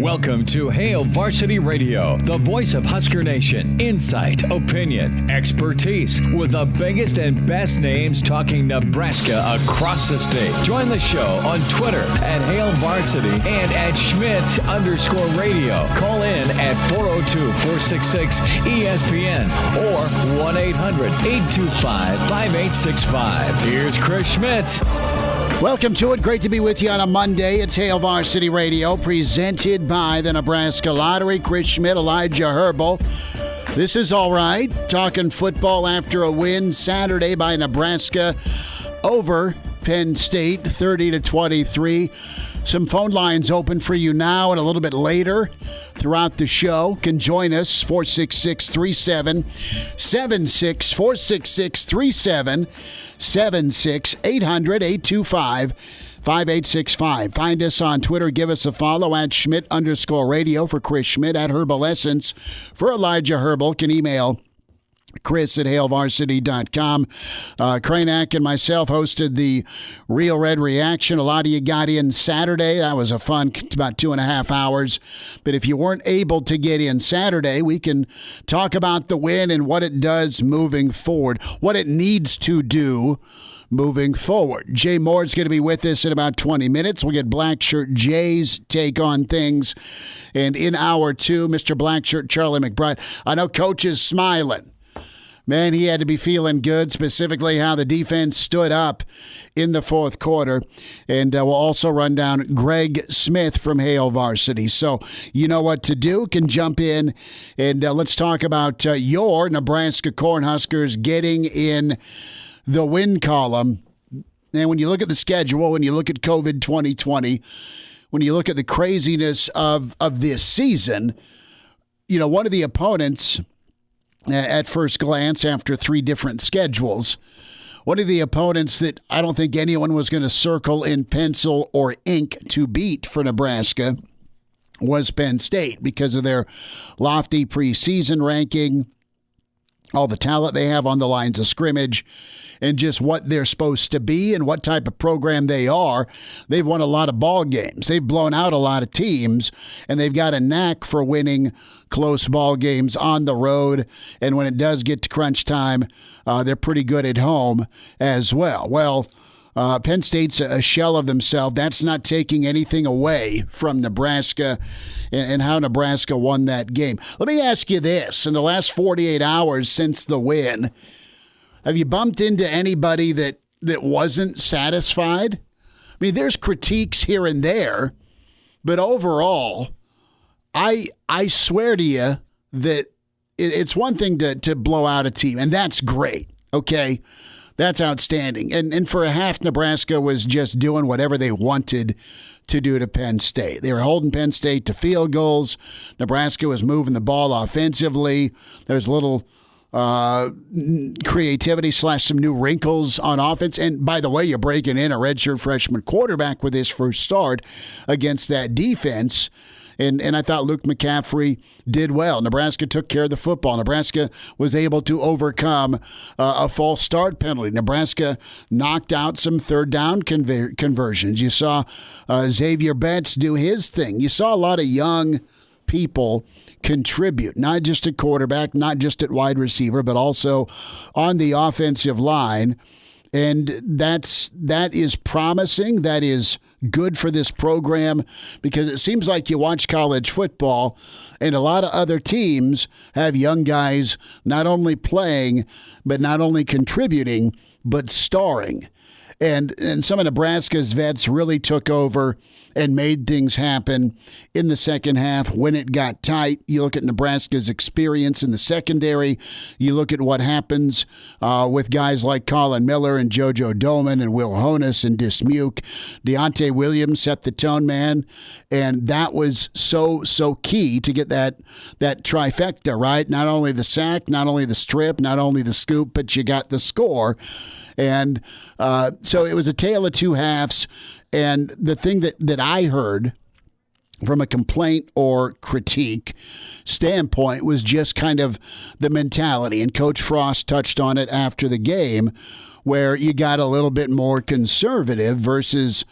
Welcome to Hail Varsity Radio, the voice of Husker Nation. Insight, opinion, expertise, with the biggest and best names talking Nebraska across the state. Join the show on Twitter at Hail Varsity and at Schmidt_radio. Call in at 402-466-ESPN or 1-800-825-5865. Here's Chris Schmidt. Welcome to it. Great to be with you on a Monday. It's Hail Varsity Radio, presented by the Nebraska Lottery. Chris Schmidt, Elijah Herbel. This is all right. Talking football after a win Saturday by Nebraska over Penn State, 30-23. Some phone lines open for you now and a little bit later throughout the show. Can join us, 466-3776, 466-3776. 800-825-5865. Find us on Twitter. Give us a follow at Schmidt_radio for Chris Schmidt, at Herbal Essence for Elijah Herbel. Can email Chris at HailVarsity.com. Kranak and myself hosted the Real Red Reaction. A lot of you got in Saturday. That was a fun, about 2.5 hours. But if you weren't able to get in Saturday, we can talk about the win and what it does moving forward, what it needs to do moving forward. Jay Moore's going to be with us in about 20 minutes. We'll get Blackshirt Jay's take on things. And in hour two, Mr. Blackshirt Charlie McBride. I know Coach is smiling. Man, he had to be feeling good, specifically how the defense stood up in the fourth quarter. And we'll also run down Greg Smith from Hail Varsity. So you know what to do. Can jump in and let's talk about your Nebraska Cornhuskers getting in the win column. And when you look at the schedule, when you look at COVID 2020, when you look at the craziness of this season, you know, one of the opponents at first glance, after 3 different schedules, one of the opponents that I don't think anyone was going to circle in pencil or ink to beat for Nebraska was Penn State because of their lofty preseason ranking, all the talent they have on the lines of scrimmage, and just what they're supposed to be and what type of program they are. They've won a lot of ball games. They've blown out a lot of teams, and they've got a knack for winning close ball games on the road. And when it does get to crunch time, they're pretty good at home as well. Well, Penn State's a shell of themselves. That's not taking anything away from Nebraska and how Nebraska won that game. Let me ask you this. In the last 48 hours since the win, have you bumped into anybody that wasn't satisfied? I mean, there's critiques here and there, but overall, I swear to you that it's one thing to blow out a team, and that's great, okay? That's outstanding. And for a half, Nebraska was just doing whatever they wanted to do to Penn State. They were holding Penn State to field goals. Nebraska was moving the ball offensively. There's a little creativity / some new wrinkles on offense. And by the way, you're breaking in a redshirt freshman quarterback with his first start against that defense. And I thought Luke McCaffrey did well. Nebraska took care of the football. Nebraska was able to overcome a false start penalty. Nebraska knocked out some third down conversions. You saw Xavier Betts do his thing. You saw a lot of young people contribute, not just at quarterback, not just at wide receiver, but also on the offensive line. And that is promising. That is good for this program because it seems like you watch college football and a lot of other teams have young guys not only playing, but not only contributing, but starring. And some of Nebraska's vets really took over and made things happen in the second half when it got tight. You look at Nebraska's experience in the secondary. You look at what happens with guys like Colin Miller and JoJo Doman and Will Honus and Dismuke. Deontay Williams set the tone, man, and that was so key to get that trifecta, right? Not only the sack, not only the strip, not only the scoop, but you got the score. And so it was a tale of two halves. And the thing that I heard from a complaint or critique standpoint was just kind of the mentality. And Coach Frost touched on it after the game, where you got a little bit more conservative versus,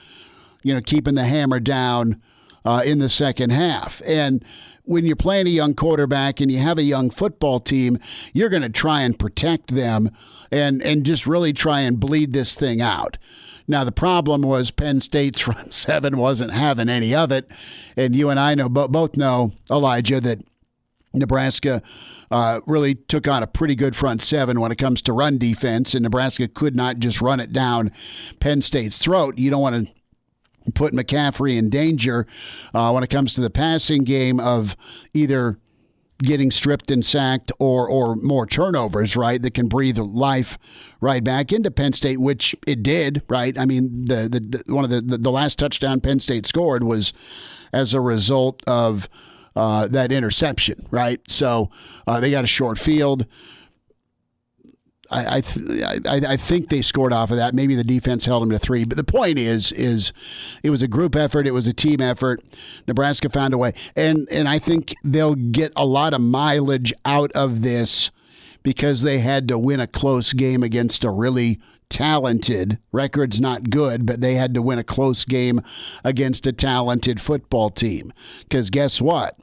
keeping the hammer down in the second half. And when you're playing a young quarterback and you have a young football team, you're going to try and protect them and just really try and bleed this thing out. Now, the problem was Penn State's front seven wasn't having any of it. And you and I both know, Elijah, that Nebraska really took on a pretty good front seven when it comes to run defense, and Nebraska could not just run it down Penn State's throat. You don't want to put McCaffrey in danger when it comes to the passing game of either getting stripped and sacked or more turnovers, right, that can breathe life right back into Penn State, which it did, right? I mean, one of the last touchdown Penn State scored was as a result of that interception, right? So they got a short field. I think they scored off of that. Maybe the defense held them to 3. But the point is it was a group effort. It was a team effort. Nebraska found a way. And I think they'll get a lot of mileage out of this because they had to win a close game against a really talented, record's not good, but they had to win a close game against a talented football team. Because guess what?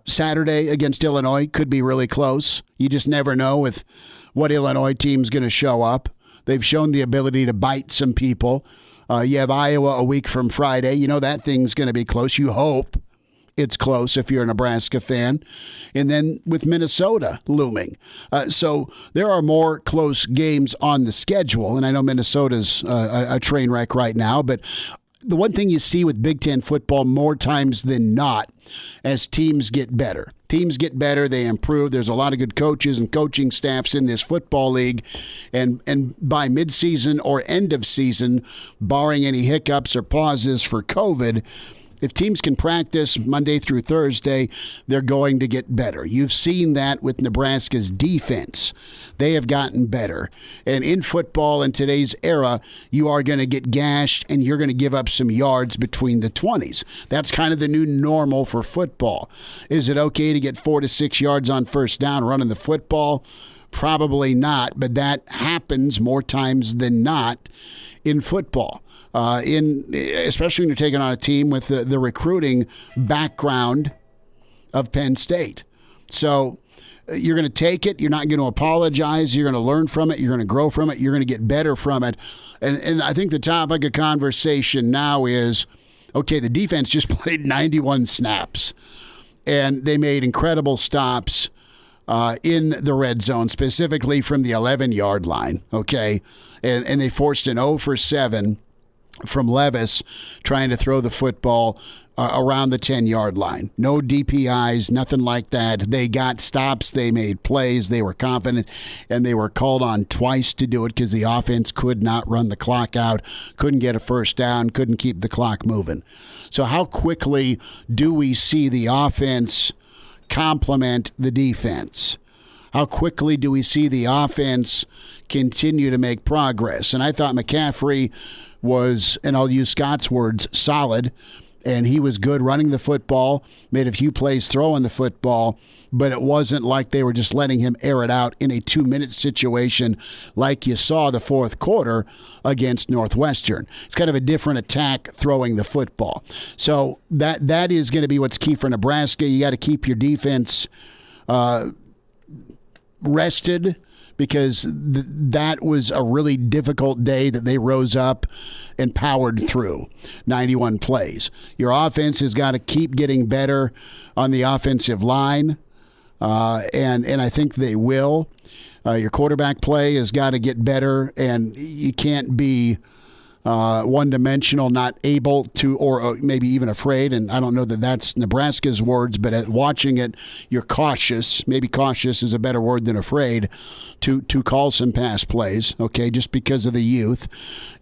Saturday against Illinois could be really close. You just never know with what Illinois team's going to show up. They've shown the ability to bite some people. You have Iowa a week from Friday. You know that thing's going to be close. You hope it's close if you're a Nebraska fan. And then with Minnesota looming. So there are more close games on the schedule. And I know Minnesota's a train wreck right now, but the one thing you see with Big Ten football more times than not, as teams get better. Teams get better, they improve. There's a lot of good coaches and coaching staffs in this football league. And by midseason or end of season, barring any hiccups or pauses for COVID, if teams can practice Monday through Thursday, they're going to get better. You've seen that with Nebraska's defense. They have gotten better. And in football in today's era, you are going to get gashed and you're going to give up some yards between the 20s. That's kind of the new normal for football. Is it okay to get 4 to 6 yards on first down running the football? Probably not, but that happens more times than not in football. Especially when you're taking on a team with the recruiting background of Penn State. So you're going to take it. You're not going to apologize. You're going to learn from it. You're going to grow from it. You're going to get better from it. And I think the topic of conversation now is, okay, the defense just played 91 snaps, and they made incredible stops in the red zone, specifically from the 11-yard line, okay? And they forced an 0 for 7 from Levis trying to throw the football around the 10-yard line. No DPIs, nothing like that. They got stops. They made plays. They were confident, and they were called on twice to do it because the offense could not run the clock out, couldn't get a first down, couldn't keep the clock moving. So how quickly do we see the offense complement the defense? How quickly do we see the offense continue to make progress? And I thought McCaffrey was, and I'll use Scott's words, solid, and he was good running the football, made a few plays throwing the football, but it wasn't like they were just letting him air it out in a 2-minute situation like you saw the fourth quarter against Northwestern. It's kind of a different attack throwing the football. So that is going to be what's key for Nebraska. You got to keep your defense rested, because that was a really difficult day that they rose up and powered through 91 plays. Your offense has got to keep getting better on the offensive line, and I think they will. Your quarterback play has got to get better, and you can't be one-dimensional, not able to, or maybe even afraid, and I don't know that that's Nebraska's words, but at watching it, you're cautious. Maybe cautious is a better word than afraid to call some pass plays, okay, just because of the youth.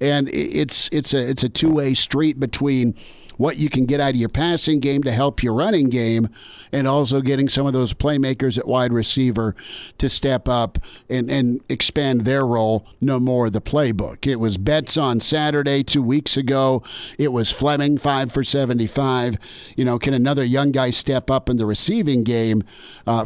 And it's a two-way street between what you can get out of your passing game to help your running game, and also getting some of those playmakers at wide receiver to step up and expand their role, no more the playbook. It was Betts on Saturday 2 weeks ago. It was Fleming, 5 for 75. Can another young guy step up in the receiving game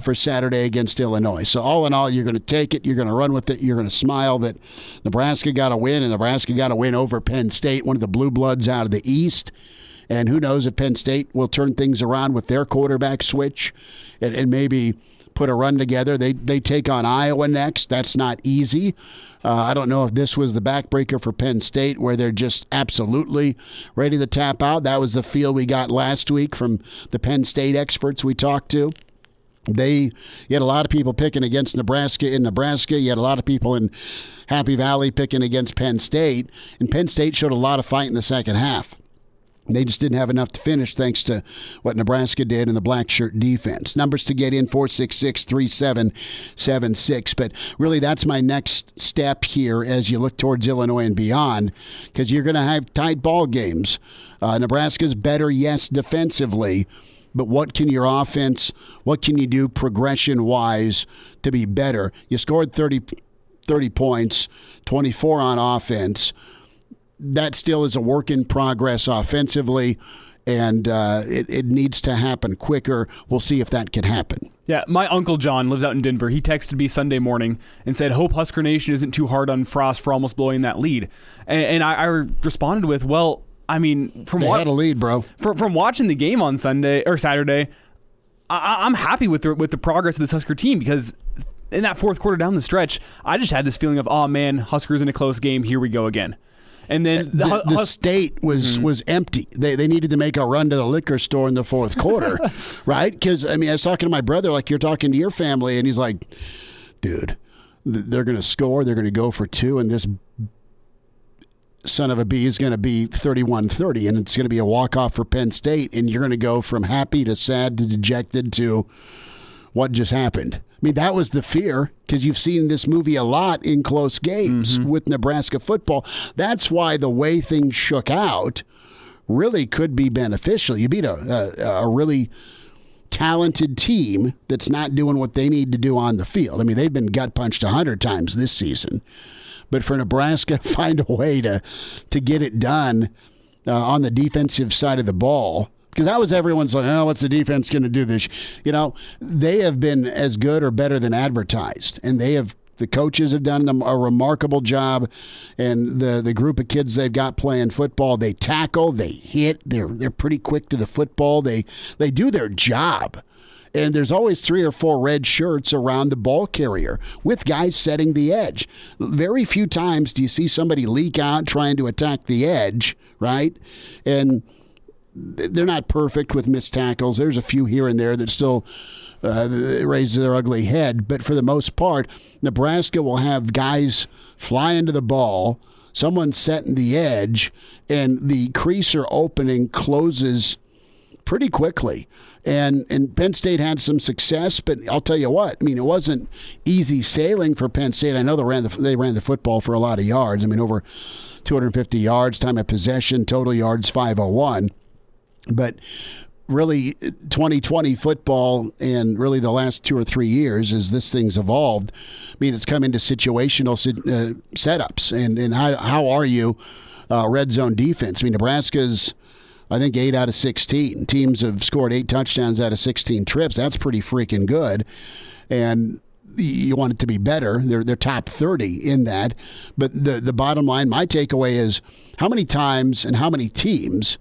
for Saturday against Illinois? So all in all, you're going to take it. You're going to run with it. You're going to smile that Nebraska got a win, and Nebraska got a win over Penn State, one of the blue bloods out of the East. And who knows if Penn State will turn things around with their quarterback switch and maybe put a run together. They take on Iowa next. That's not easy. I don't know if this was the backbreaker for Penn State where they're just absolutely ready to tap out. That was the feel we got last week from the Penn State experts we talked to. You had a lot of people picking against Nebraska in Nebraska. You had a lot of people in Happy Valley picking against Penn State. And Penn State showed a lot of fight in the second half. They just didn't have enough to finish thanks to what Nebraska did in the Blackshirt defense. Numbers to get in, 466-3776. But really, that's my next step here as you look towards Illinois and beyond, because you're going to have tight ball games. Nebraska's better, yes, defensively. But what can your offense, what can you do progression-wise to be better? You scored 30 points, 24 on offense. That still is a work in progress offensively, and it needs to happen quicker. We'll see if that can happen. Yeah, my Uncle John lives out in Denver. He texted me Sunday morning and said, hope Husker Nation isn't too hard on Frost for almost blowing that lead. And I responded with, well, I mean, they had a lead, bro. From watching the game on Sunday or Saturday, I'm happy with the progress of this Husker team, because in that fourth quarter down the stretch, I just had this feeling of, oh man, Huskers in a close game. Here we go again. And then the state was empty. They needed to make a run to the liquor store in the fourth quarter, right? Because, I mean, I was talking to my brother like you're talking to your family, and he's like, dude, they're going to score. They're going to go for two, and this son of a bee is going to be 31-30, and it's going to be a walk-off for Penn State, and you're going to go from happy to sad to dejected to what just happened. I mean, that was the fear, because you've seen this movie a lot in close games with Nebraska football. That's why the way things shook out really could be beneficial. You beat a really talented team that's not doing what they need to do on the field. I mean, they've been gut punched 100 times this season. But for Nebraska, find a way to get it done on the defensive side of the ball. Because that was everyone's like, oh, what's the defense going to do this? You know, they have been as good or better than advertised. And the coaches have done a remarkable job. And the group of kids they've got playing football, they tackle, they hit, they're pretty quick to the football. They do their job. And there's always 3 or 4 red shirts around the ball carrier with guys setting the edge. Very few times do you see somebody leak out trying to attack the edge, right? And they're not perfect with missed tackles. There's a few here and there that still raise their ugly head. But for the most part, Nebraska will have guys fly into the ball, someone setting the edge, and the creaser opening closes pretty quickly. And Penn State had some success, but I'll tell you what, I mean, it wasn't easy sailing for Penn State. I know they ran the football for a lot of yards. I mean, over 250 yards, time of possession, total yards 501. But really, 2020 football and really the last 2 or 3 years as this thing's evolved, I mean, it's come into situational setups. And how are you red zone defense? I mean, Nebraska's, I think, 8 out of 16. Teams have scored 8 touchdowns out of 16 trips. That's pretty freaking good. And you want it to be better. They're top 30 in that. But the bottom line, my takeaway is how many times and how many teams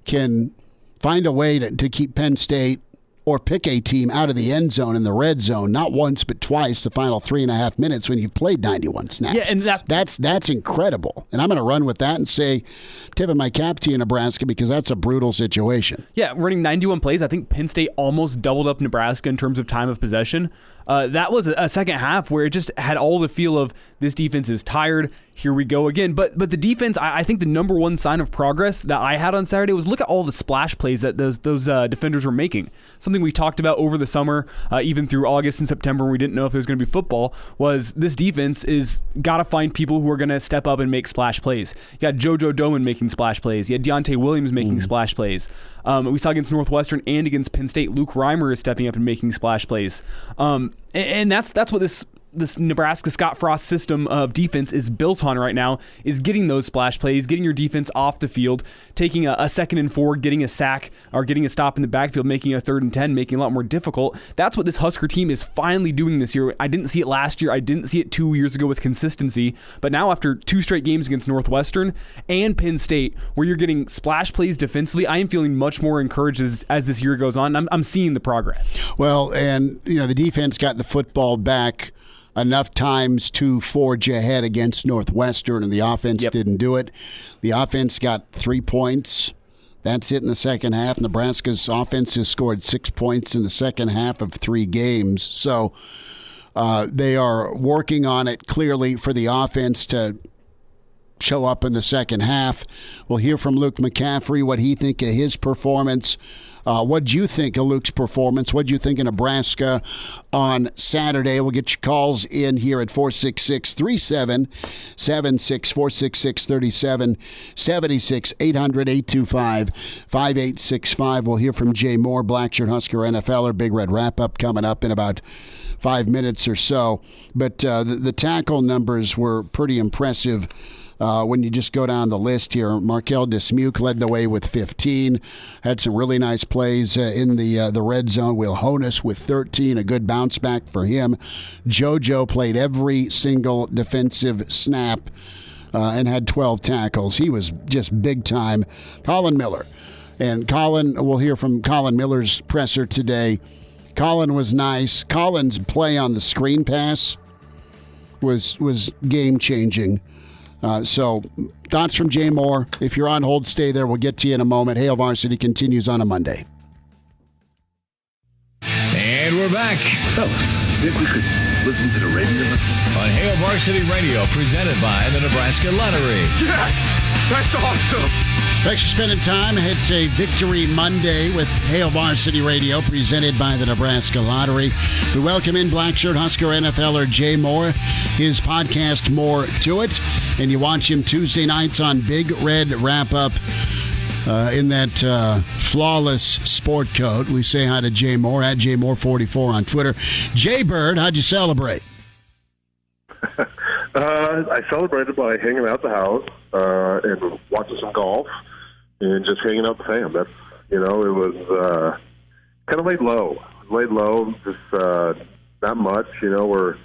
can find a way to keep Penn State or pick a team out of the end zone in the red zone, not once but twice the final 3.5 minutes when you've played 91 snaps. Yeah, and that's incredible. And I'm going to run with that and say, tipping my cap to you, Nebraska, because that's a brutal situation. Yeah, running 91 plays, I think Penn State almost doubled up Nebraska in terms of time of possession. That was a second half where it just had all the feel of this defense is tired. Here we go again. But the defense, I think the number one sign of progress that I had on Saturday was look at all the splash plays that those defenders were making. Something we talked about over the summer, even through August and September when we didn't know if there was going to be football, was this defense is got to find people who are going to step up and make splash plays. You got JoJo Doman making splash plays. You had Deontay Williams making splash plays. We saw against Northwestern and against Penn State, Luke Reimer is stepping up and making splash plays. And that's what this this Nebraska Scott Frost system of defense is built on right now is getting those splash plays, getting your defense off the field, taking a 2nd and 4, getting a sack or getting a stop in the backfield, making a 3rd and 10, making it a lot more difficult. That's what this Husker team is finally doing this year. I didn't see it last year. I didn't see it 2 years ago with consistency. But now after 2 straight games against Northwestern and Penn State, where you're getting splash plays defensively, I am feeling much more encouraged as this year goes on. I'm seeing the progress. Well, and the defense got the football back enough times to forge ahead against Northwestern, and the offense didn't do it. The offense got 3 points. That's it in the second half. Nebraska's offense has scored 6 points in the second half of 3 games. So they are working on it clearly for the offense to show up in the second half. We'll hear from Luke McCaffrey, what he think of his performance. What do you think of Luke's performance? What do you think of Nebraska on Saturday? We'll get your calls in here at 466-3776, 466-3776, 800-825-5865. We'll hear from Jay Moore, Blackshirt Husker NFLer. Big Red Wrap-Up coming up in about 5 minutes or so. But the tackle numbers were pretty impressive. When you just go down the list here, Markel Dismuke led the way with 15, had some really nice plays in the red zone. Will Honus with 13, a good bounce back for him. JoJo played every single defensive snap and had 12 tackles. He was just big time. Colin Miller. And Colin, we'll hear from Colin Miller's presser today. Colin was nice. Colin's play on the screen pass was game-changing. So, thoughts from Jay Moore. If you're on hold, stay there. We'll get to you in a moment. Hail Varsity continues on a Monday. And we're back Fellas, think we could listen to the radio? on Hail Varsity Radio, presented by the Nebraska Lottery. Yes! That's awesome! Thanks for spending time. It's a Victory Monday with Hail Varsity Radio, presented by the Nebraska Lottery. We welcome in Blackshirt Husker NFLer Jay Moore, his podcast More to It, and you watch him Tuesday nights on Big Red Wrap-Up in that flawless sport coat. We say hi to Jay Moore, at JayMoore44 on Twitter. Jay Bird, how'd you celebrate? I celebrated by hanging out at the house and watching some golf and just hanging out with the fam. That's, it was kind of laid low. Just not much, we're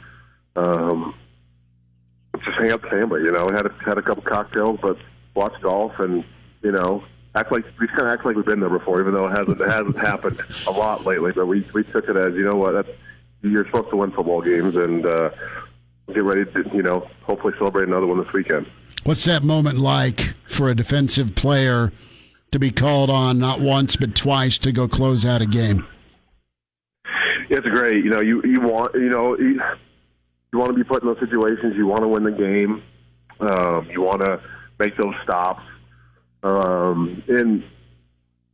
just hanging out with the family, had a couple cocktails, but watched golf and, act like we've been there before, even though it hasn't happened a lot lately, but we took it as, you're supposed to win football games and, get ready to, hopefully celebrate another one this weekend. What's that moment like for a defensive player to be called on not once but twice to go close out a game? It's great. You want to be put in those situations. You want to win the game. You want to make those stops. And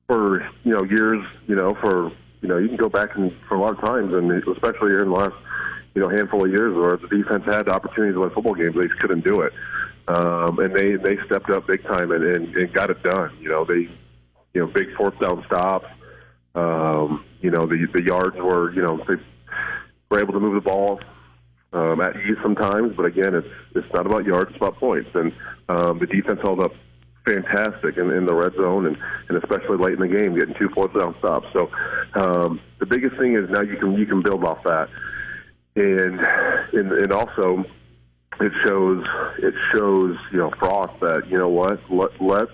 for years, you can go back and for a lot of times, and especially here in the last handful of years where the defense had opportunities to win football games, they just couldn't do it. And they stepped up big time and got it done. They, big fourth down stops. The yards were, they were able to move the ball at ease sometimes, but again, it's not about yards, it's about points. And the defense held up fantastic in the red zone and especially late in the game, getting 2 fourth down stops. So the biggest thing is now you can build off that. And also it shows Frost that let's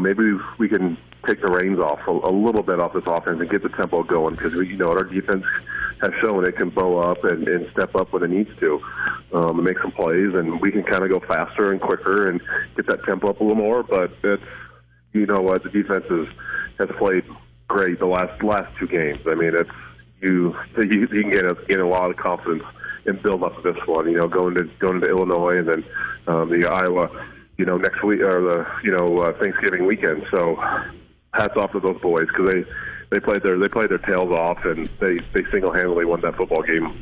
maybe we can take the reins off a little bit off this offense and get the tempo going, because our defense has shown it can bow up and step up when it needs to and make some plays, and we can kind of go faster and quicker and get that tempo up a little more. But it's the defense has played great the last 2 games. I mean, it's you can get a lot of confidence and build up to this one. Going to Illinois and then the Iowa, next week or the Thanksgiving weekend. So hats off to those boys, because they played their tails off and they single-handedly won that football game.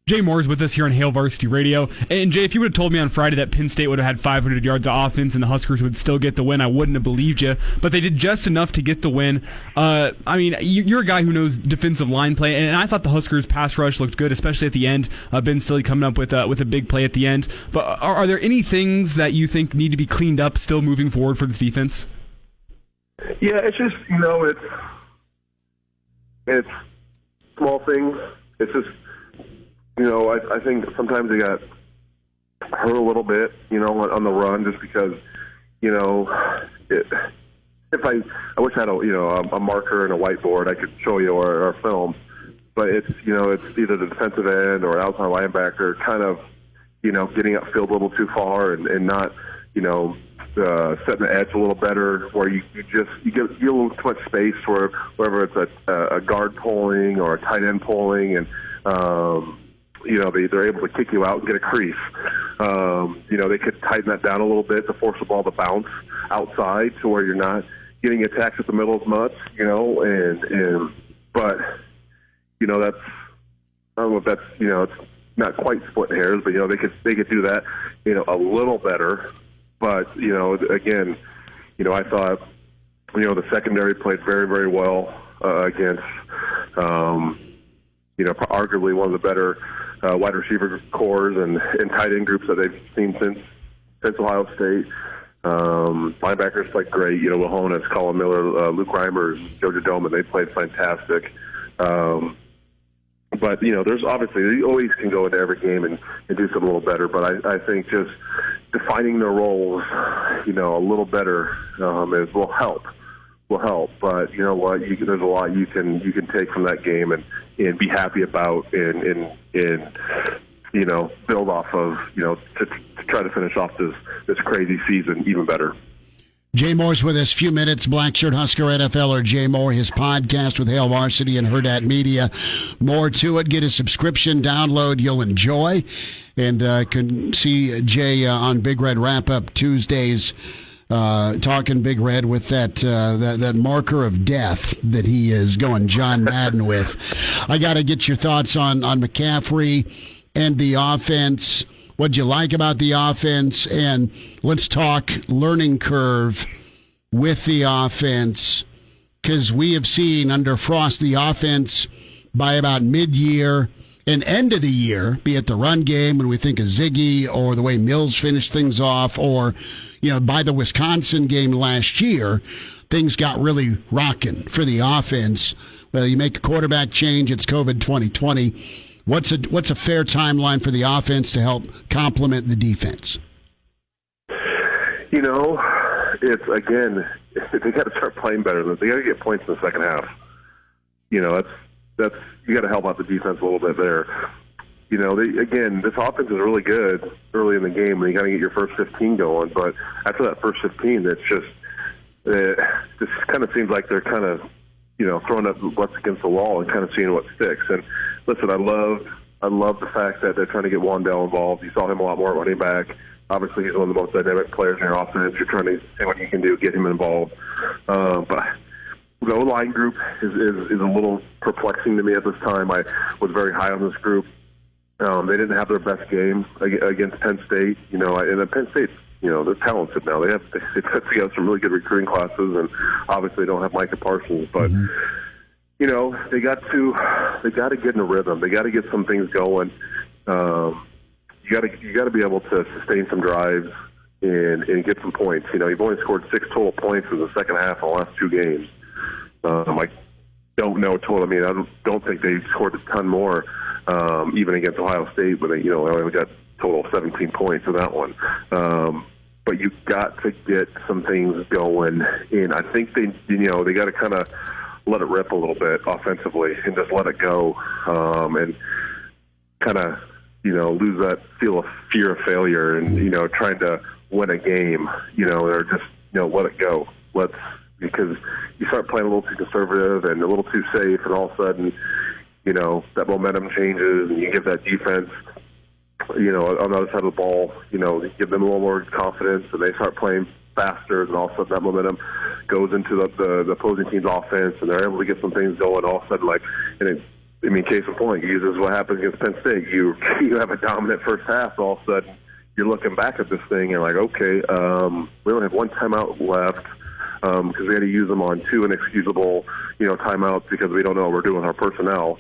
Jay Moore's with us here on Hail Varsity Radio. And Jay, if you would have told me on Friday that Penn State would have had 500 yards of offense and the Huskers would still get the win, I wouldn't have believed you. But they did just enough to get the win. I mean, you're a guy who knows defensive line play, and I thought the Huskers' pass rush looked good, especially at the end. Ben Stilley coming up with a big play at the end. But are there any things that you think need to be cleaned up still moving forward for this defense? Yeah, it's just, it's small things. It's just, I think sometimes they got hurt a little bit, on the run just because, if I wish I had a marker and a whiteboard I could show you or film, but it's, it's either the defensive end or outside linebacker kind of, getting upfield a little too far and not, setting the edge a little better where you give a little too much space for whether it's a guard pulling or a tight end pulling and, they're able to kick you out and get a crease. They could tighten that down a little bit to force the ball to bounce outside to where you're not getting attacked at the middle as much, but that's, I don't know if that's, it's not quite split hairs, but, they could do that, a little better. But, again, I thought, the secondary played very, very well against, arguably one of the better wide receiver cores and tight end groups that they've seen since Ohio State. Linebackers played great. Will Honas, Colin Miller, Luke Reimers, Joe Doman, they played fantastic. But, there's obviously, you always can go into every game and do something a little better. But I think just defining their roles, a little better will help. But you know what? There's a lot you can take from that game and be happy about and build off of, to try to finish off this crazy season even better. Jay Moore's with us. Few minutes. Blackshirt Husker NFLer Jay Moore. His podcast with Hail Varsity and Hurrdat Media. More to it. Get a subscription. Download. You'll enjoy. And can see Jay on Big Red Wrap Up Tuesdays. Talking Big Red with that marker of death that he is going John Madden with. I got to get your thoughts on McCaffrey and the offense. What'd you like about the offense? And let's talk learning curve with the offense, because we have seen under Frost the offense by about mid-year and end of the year, be it the run game when we think of Ziggy or the way Mills finished things off, or by the Wisconsin game last year, things got really rocking for the offense. Well, you make a quarterback change, it's COVID 2020. What's a fair timeline for the offense to help complement the defense? It's, again, they got to start playing better. They got to get points in the second half. That's you got to help out the defense a little bit there. This offense is really good early in the game, and you got to get your first 15 going. But after that first 15, it kind of seems like they're kind of, throwing up what's against the wall and kind of seeing what sticks. And listen, I love the fact that they're trying to get Wandell involved. You saw him a lot more at running back. Obviously, he's one of the most dynamic players in your offense. You're trying to see what you can do, get him involved. But the O-line group is a little perplexing to me at this time. I was very high on this group. They didn't have their best game against Penn State. And then Penn State, they're talented now. They put together some really good recruiting classes, and obviously they don't have Micah Parsons, but. They got to get in a rhythm. They got to get some things going. You got to be able to sustain some drives and get some points. You've only scored 6 total points in the second half of the last 2 games. I don't know total. I don't think they scored a ton more, even against Ohio State, when they only got total 17 points in that one. But you got to get some things going, and I think they got to kind of let it rip a little bit offensively and just let it go, and kind of, lose that fear of failure and, trying to win a game, or just, let it go. Because you start playing a little too conservative and a little too safe, and all of a sudden, that momentum changes and you give that defense, on the other side of the ball, you give them a little more confidence and they start playing faster, and all of a sudden that momentum goes into the opposing team's offense, and they're able to get some things going all of a sudden, and I mean, case in point, this is what happens against Penn State. You have a dominant first half, all of a sudden you're looking back at this thing and like, okay, we only have one timeout left because we had to use them on two inexcusable, timeouts because we don't know what we're doing with our personnel.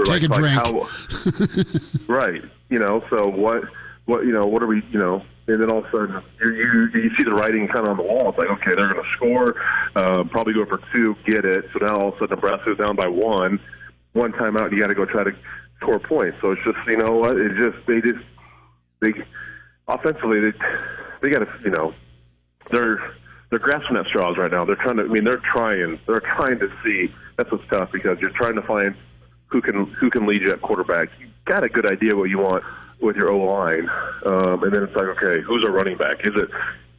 Take a drink. Right. So what are we, and then all of a sudden you see the writing kind of on the wall. It's like, okay, they're going to score, probably go for two, get it. So now all of a sudden Nebraska's down by one timeout, and you got to go try to score points. So it's just, what? It's just, they offensively, they got to, they're grasping at straws right now. They're trying to see. That's what's tough, because you're trying to find who can lead you at quarterback. You got a good idea what you want with your O-line, and then it's like, okay, who's our running back? Is it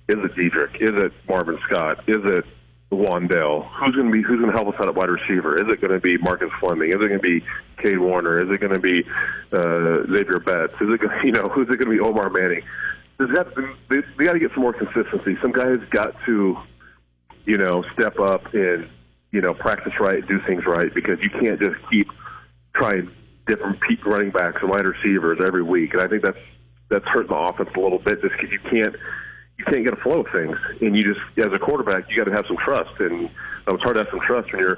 Diedrich? Is it Marvin Scott? Is it Wandell? Who's going to help us out at wide receiver? Is it going to be Marcus Fleming? Is it going to be Cade Warner? Is it going to be Xavier Betts? Is it who's it going to be Omar Manning? They got to get some more consistency. Some guys got to, step up and, practice right, do things right, because you can't just keep trying different peak running backs and wide receivers every week. And I think that's hurting the offense a little bit, just because you can't get a flow of things. And you just, as a quarterback, you got to have some trust. And it's hard to have some trust when your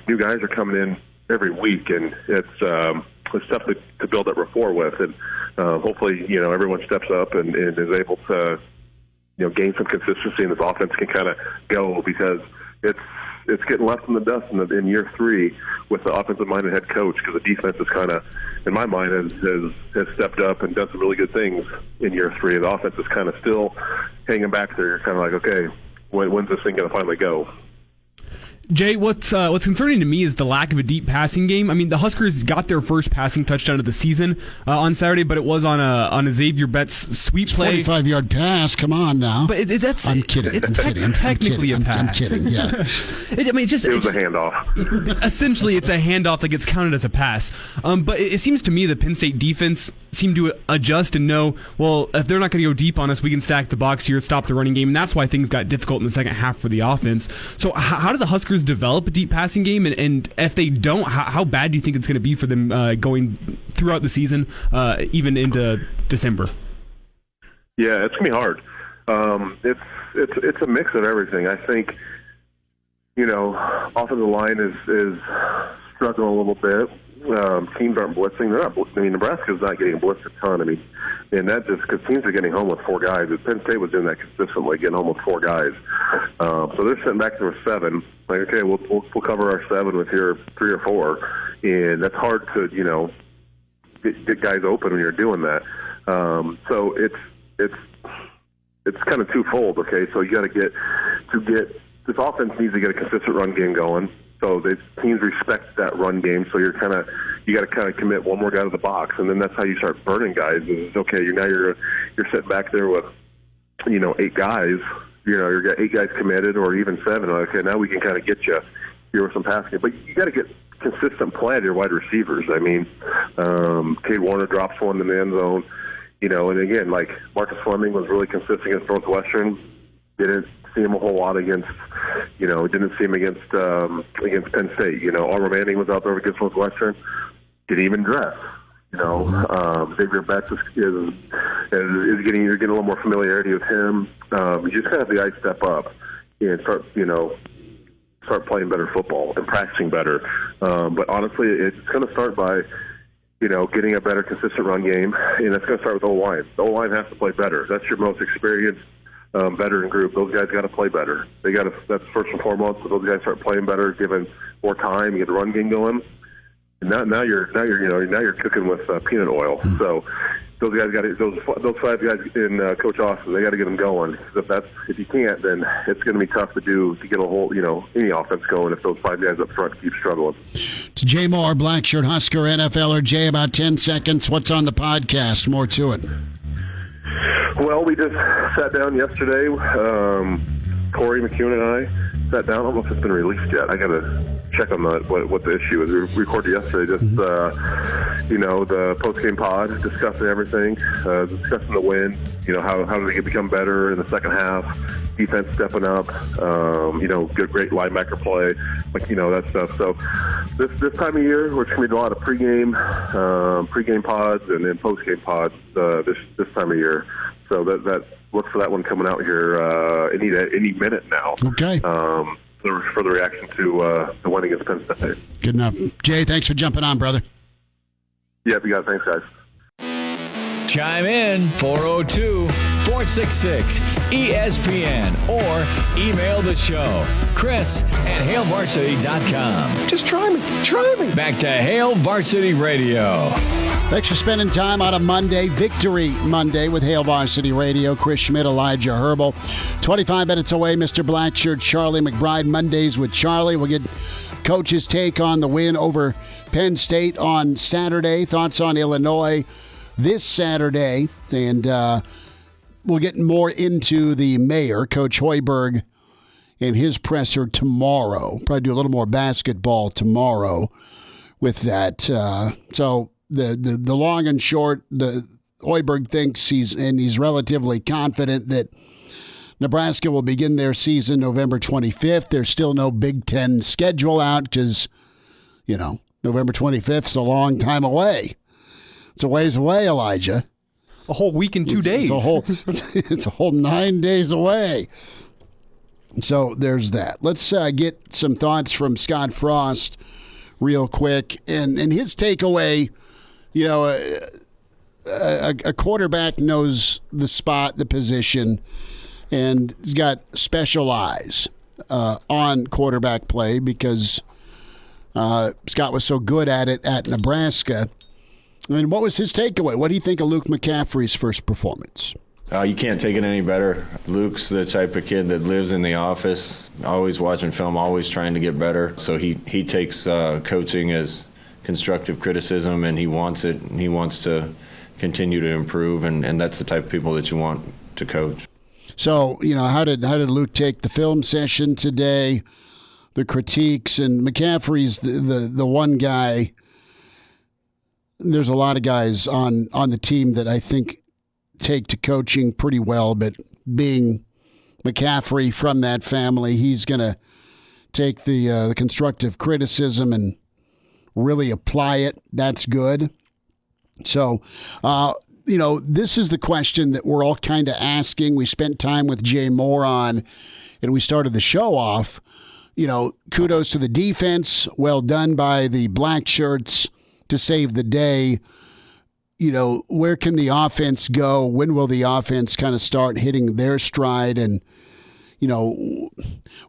new guys are coming in every week, and it's tough to build that rapport with. And hopefully, everyone steps up and is able to, gain some consistency, and this offense can kind of go, because it's getting left in the dust in year three with the offensive-minded head coach, because the defense is kind of, in my mind, has stepped up and done some really good things in year three. The offense is kind of still hanging back there. You're kind of like, okay, when's this thing going to finally go? Jay, what's concerning to me is the lack of a deep passing game. I mean, the Huskers got their first passing touchdown of the season on Saturday, but it was on a Xavier Betts sweep play. 45-yard pass. Come on now. But that's. I'm kidding. It's technically a pass. I'm kidding. Yeah. It was a handoff. Essentially, it's a handoff that gets counted as a pass. But it seems to me the Penn State defense seemed to adjust and know, well, if they're not going to go deep on us, we can stack the box here, stop the running game, and that's why things got difficult in the second half for the offense. So how do the Huskers develop a deep passing game, and if they don't, how bad do you think it's going to be for them going throughout the season, even into December? Yeah, it's gonna be hard. It's a mix of everything. I think offensive line is struggling a little bit. Teams aren't blitzing. They're not blitzing. I mean, Nebraska's not getting blitzed a ton. I mean, and that just because teams are getting home with four guys. Penn State was doing that consistently, getting home with four guys. So they're sitting back there with seven. Like, okay, we'll cover our seven with your three or four, and that's hard to get guys open when you're doing that. So it's kind of twofold. Okay, so you got to get this offense needs to get a consistent run game going. So the teams respect that run game. So you got to kind of commit one more guy to the box, and then that's how you start burning guys. Is okay, you're sitting back there with 8 guys. You've got 8 guys committed, or even 7. Okay, now we can kind of get you here with some passing. But you got to get consistent play at your wide receivers. I mean, Cade Warner drops one in the end zone. And again, like Marcus Fleming was really consistent against Northwestern. Didn't see him a whole lot against, didn't see him against Penn State. Omar Manning was out there against Northwestern. Didn't even dress. Xavier Betts is getting, you're getting a little more familiarity with him. You just kind of have the guys step up and start playing better football and practicing better. But honestly, it's going to start by, getting a better consistent run game, and that's going to start with the O-line. The O-line has to play better. That's your most experienced veteran group. Those guys got to play better. That's first and foremost. So those guys start playing better, given more time, get the run game going. And now you're cooking with peanut oil. So those guys got those 5 guys in Coach Austin. They got to get them going. If you can't, then it's going to be tough to get a whole any offense going if those 5 guys up front keep struggling. It's Jay Moore, Blackshirt Husker NFLer. Jay, about 10 seconds. What's on the podcast? More to it. Well, we just sat down yesterday, Corey McCune and that down. I don't know if it's been released yet. I got to check on what the issue is. We recorded yesterday, just the post-game pod, discussing everything, discussing the win. How do they become better in the second half? Defense stepping up. Great linebacker play, that stuff. So this time of year, we're going to be doing a lot of pregame pods and then postgame pods this time of year. So that look for that one coming out here any minute now. Okay. For the reaction to the win against Penn State. Good enough. Jay, thanks for jumping on, brother. Yeah, you got it. Thanks, guys. Chime in 402-466-ESPN or email the show, Chris@HailVarsity.com. Just try me. Try me. Back to Hail Varsity Radio. Thanks for spending time on a Monday, Victory Monday with Hail Varsity Radio. Chris Schmidt, Elijah Herbel. 25 minutes away, Mr. Blackshirt, Charlie McBride. Mondays with Charlie. We'll get Coach's take on the win over Penn State on Saturday. Thoughts on Illinois this Saturday. And we'll get more into the mayor, Coach Hoiberg, and his presser tomorrow. Probably do a little more basketball tomorrow with that. So the long and short, the Hoiberg thinks he's relatively confident that Nebraska will begin their season November 25th. There's still no Big Ten schedule out because, November 25th is a long time away. It's a ways away, Elijah. A whole week and 2 days. It's a whole 9 days away. So there's that. Let's get some thoughts from Scott Frost real quick. And his takeaway, a quarterback knows the spot, the position, and he's got special eyes on quarterback play because Scott was so good at it at Nebraska. And what was his takeaway? What do you think of Luke McCaffrey's first performance? You can't take it any better. Luke's the type of kid that lives in the office, always watching film, always trying to get better. So he takes coaching as constructive criticism, and he wants it. And he wants to continue to improve, and that's the type of people that you want to coach. So, how did Luke take the film session today, the critiques, and McCaffrey's the one guy. There's a lot of guys on the team that I think take to coaching pretty well, but being McCaffrey from that family, he's going to take the constructive criticism and really apply it. That's good. So, this is the question that we're all kind of asking. We spent time with Jay Moore on, and we started the show off. Kudos to the defense. Well done by the Blackshirts to save the day. Where can the offense go? When will the offense kind of start hitting their stride? And,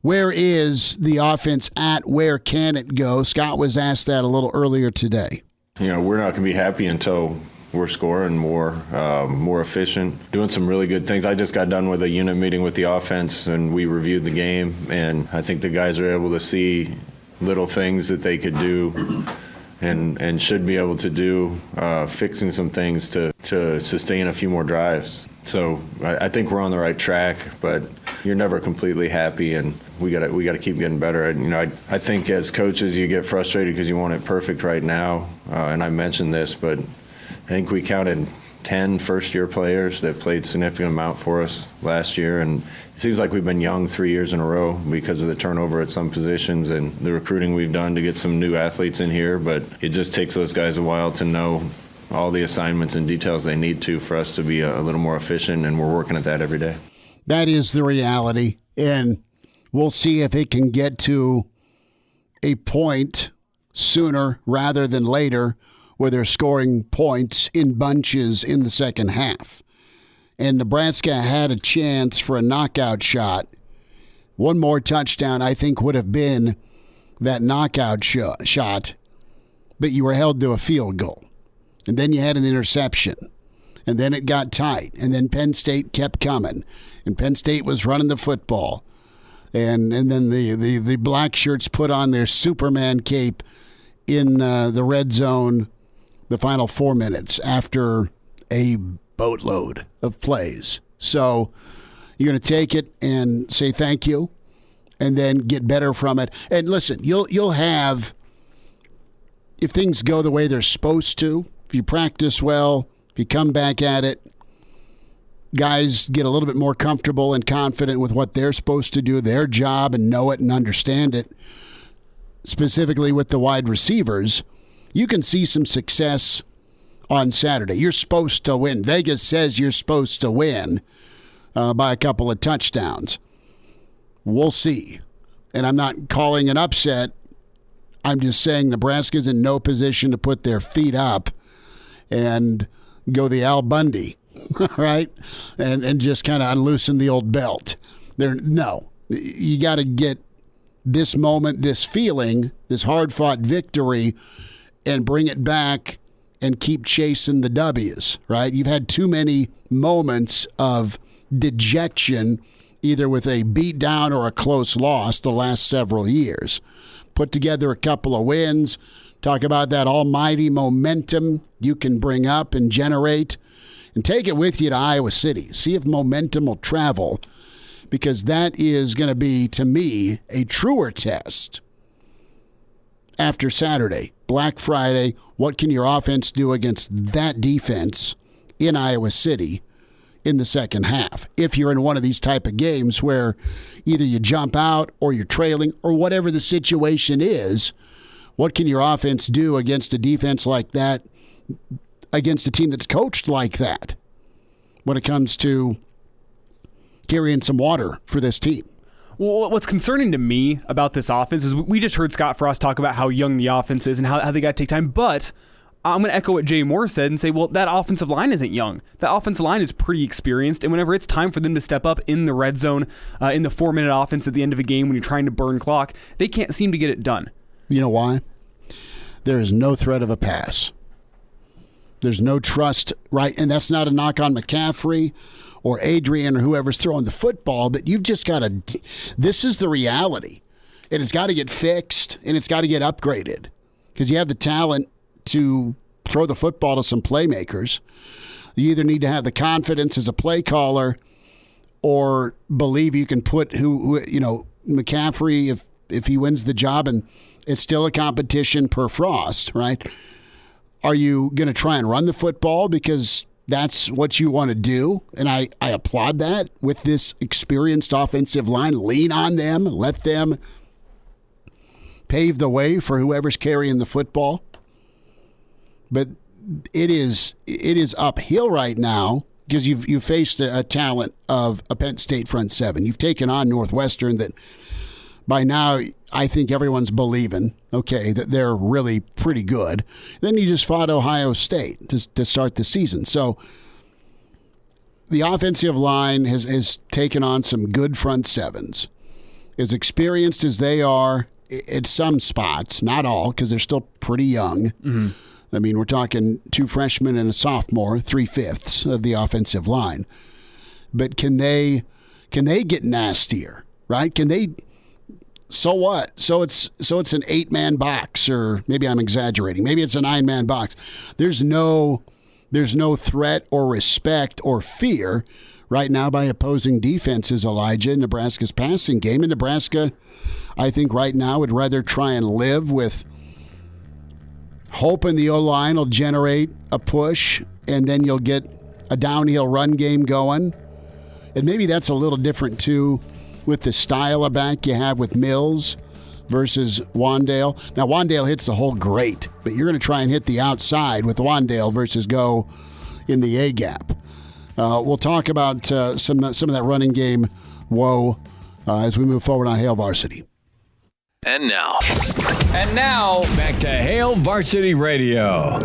where is the offense at? Where can it go? Scott was asked that a little earlier today. We're not going to be happy until we're scoring more efficient, doing some really good things. I just got done with a unit meeting with the offense, and we reviewed the game, and I think the guys are able to see little things that they could do and should be able to do, fixing some things to sustain a few more drives. So I think we're on the right track, but you're never completely happy, and we got to keep getting better. And, I think as coaches you get frustrated because you want it perfect right now. And I mentioned this, but I think we counted 10 first-year players that played significant amount for us last year, and it seems like we've been young 3 years in a row because of the turnover at some positions and the recruiting we've done to get some new athletes in here, but it just takes those guys a while to know all the assignments and details they need to for us to be a little more efficient, and we're working at that every day. That is the reality, and we'll see if it can get to a point sooner rather than later where they're scoring points in bunches in the second half. And Nebraska had a chance for a knockout shot. One more touchdown, I think, would have been that knockout shot, but you were held to a field goal. And then you had an interception. And then it got tight. And then Penn State kept coming. And Penn State was running the football. And then the Blackshirts put on their Superman cape in the red zone the final 4 minutes after a boatload of plays. So you're going to take it and say thank you and then get better from it. And listen, you'll have, if things go the way they're supposed to, if you practice well, if you come back at it, guys get a little bit more comfortable and confident with what they're supposed to do, their job, and know it and understand it, specifically with the wide receivers, you can see some success on Saturday. You're supposed to win. Vegas says you're supposed to win by a couple of touchdowns. We'll see. And I'm not calling an upset. I'm just saying Nebraska's in no position to put their feet up and go the Al Bundy, right? And just kind of unloosen the old belt. No. You got to get this moment, this feeling, this hard-fought victory, and bring it back and keep chasing the W's, right? You've had too many moments of dejection, either with a beatdown or a close loss the last several years. Put together a couple of wins, talk about that almighty momentum you can bring up and generate, and take it with you to Iowa City. See if momentum will travel, because that is going to be, to me, a truer test after Saturday. Black Friday, what can your offense do against that defense in Iowa City in the second half? If you're in one of these type of games where either you jump out or you're trailing or whatever the situation is, what can your offense do against a defense like that, against a team that's coached like that, when it comes to carrying some water for this team? Well, what's concerning to me about this offense is we just heard Scott Frost talk about how young the offense is and how they got to take time. But I'm going to echo what Jay Moore said and say, well, that offensive line isn't young. That offensive line is pretty experienced. And whenever it's time for them to step up in the red zone, in the 4-minute offense at the end of a game when you're trying to burn clock, they can't seem to get it done. You know why? There is no threat of a pass. There's no trust, right? And that's not a knock on McCaffrey or Adrian or whoever's throwing the football, but you've just got to, this is the reality. And it's got to get fixed, and it's got to get upgraded, because you have the talent to throw the football to some playmakers. You either need to have the confidence as a play caller or believe you can put McCaffrey, if he wins the job, and it's still a competition per Frost, right? Are you going to try and run the football because that's what you want to do? And I applaud that with this experienced offensive line. Lean on them. Let them pave the way for whoever's carrying the football. But it is uphill right now, because you've faced a talent of a Penn State front seven. You've taken on Northwestern that by now I think everyone's believing, okay, that they're really pretty good. Then you just fought Ohio State to start the season. So the offensive line has taken on some good front sevens. As experienced as they are at some spots, not all, because they're still pretty young. Mm-hmm. I mean, we're talking 2 freshmen and a sophomore, 3/5 of the offensive line. But can they get nastier, right? Can they? So what? So it's an 8-man box, or maybe I'm exaggerating. Maybe it's a 9-man box. There's no threat or respect or fear right now by opposing defenses, Elijah, in Nebraska's passing game. And Nebraska, I think right now, would rather try and live with hoping the O-line will generate a push, and then you'll get a downhill run game going. And maybe that's a little different, too, with the style of back you have with Mills versus Wandale. Now, Wandale hits the hole great, but you're going to try and hit the outside with Wandale versus go in the A-gap. We'll talk about some of that running game woe as we move forward on Hail Varsity. And now, back to Hail Varsity Radio.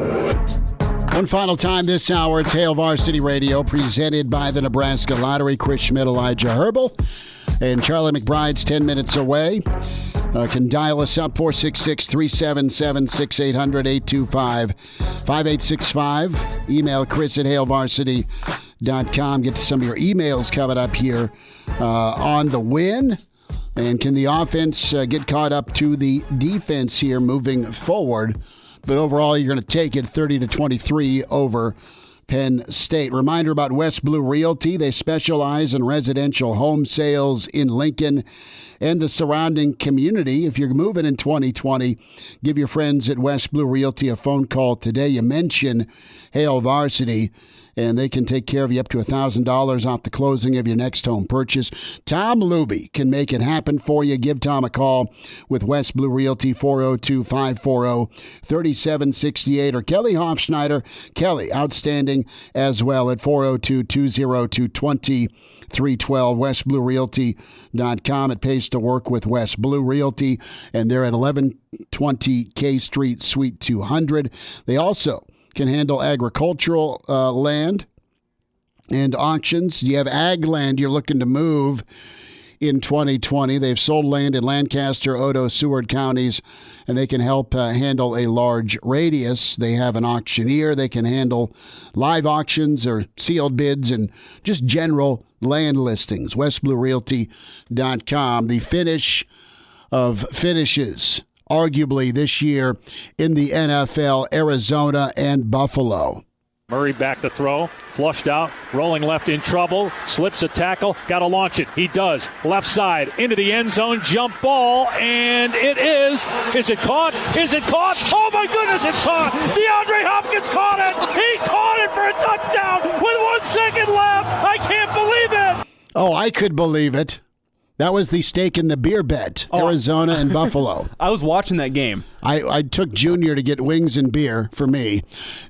One final time this hour, it's Hail Varsity Radio, presented by the Nebraska Lottery. Chris Schmidt, Elijah Herbel, and Charlie McBride's 10 minutes away. Can dial us up, 466-377-6800-825-5865. Email Chris at hailvarsity.com. Get to some of your emails coming up here on the win. And can the offense get caught up to the defense here moving forward? But overall, you're going to take it 30-23 over Penn State. Reminder about West Blue Realty. They specialize in residential home sales in Lincoln and the surrounding community. If you're moving in 2020, give your friends at West Blue Realty a phone call today. You mention Hail Varsity, and they can take care of you up to $1,000 off the closing of your next home purchase. Tom Luby can make it happen for you. Give Tom a call with West Blue Realty, 402-540-3768, or Kelly Hofschneider. Kelly, outstanding as well, at 402-202-2312, westbluerealty.com. It pays to work with West Blue Realty, and they're at 1120 K Street, Suite 200. They also can handle agricultural land and auctions. You have ag land you're looking to move in 2020. They've sold land in Lancaster, Odo, Seward counties, and they can help handle a large radius. They have an auctioneer. They can handle live auctions or sealed bids and just general land listings. westbluerealty.com. The finish of finishes, arguably this year in the NFL, Arizona and Buffalo. Murray back to throw, flushed out, rolling left in trouble, slips a tackle, got to launch it. He does. Left side, into the end zone, jump ball, and it is. Is it caught? Is it caught? Oh my goodness, it's caught! DeAndre Hopkins caught it! He caught it for a touchdown with 1 second left! I can't believe it! Oh, I could believe it. That was the steak and the beer bet, Arizona and Buffalo. I was watching that game. I took Junior to get wings and beer for me,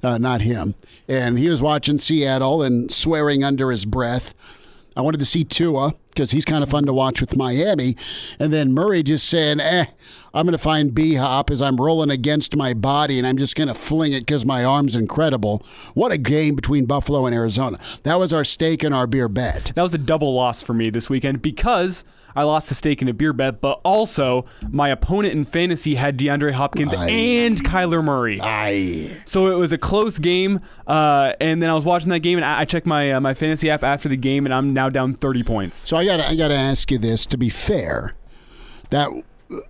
not him. And he was watching Seattle and swearing under his breath. I wanted to see Tua because he's kind of fun to watch with Miami. And then Murray just saying, I'm going to find B-Hop as I'm rolling against my body, and I'm just going to fling it because my arm's incredible. What a game between Buffalo and Arizona. That was our steak and our beer bet. That was a double loss for me this weekend because I lost the steak and a beer bet, but also my opponent in fantasy had DeAndre Hopkins and Kyler Murray. So it was a close game, and then I was watching that game, and I checked my fantasy app after the game, and I'm now down 30 points. So I got to ask you this, to be fair.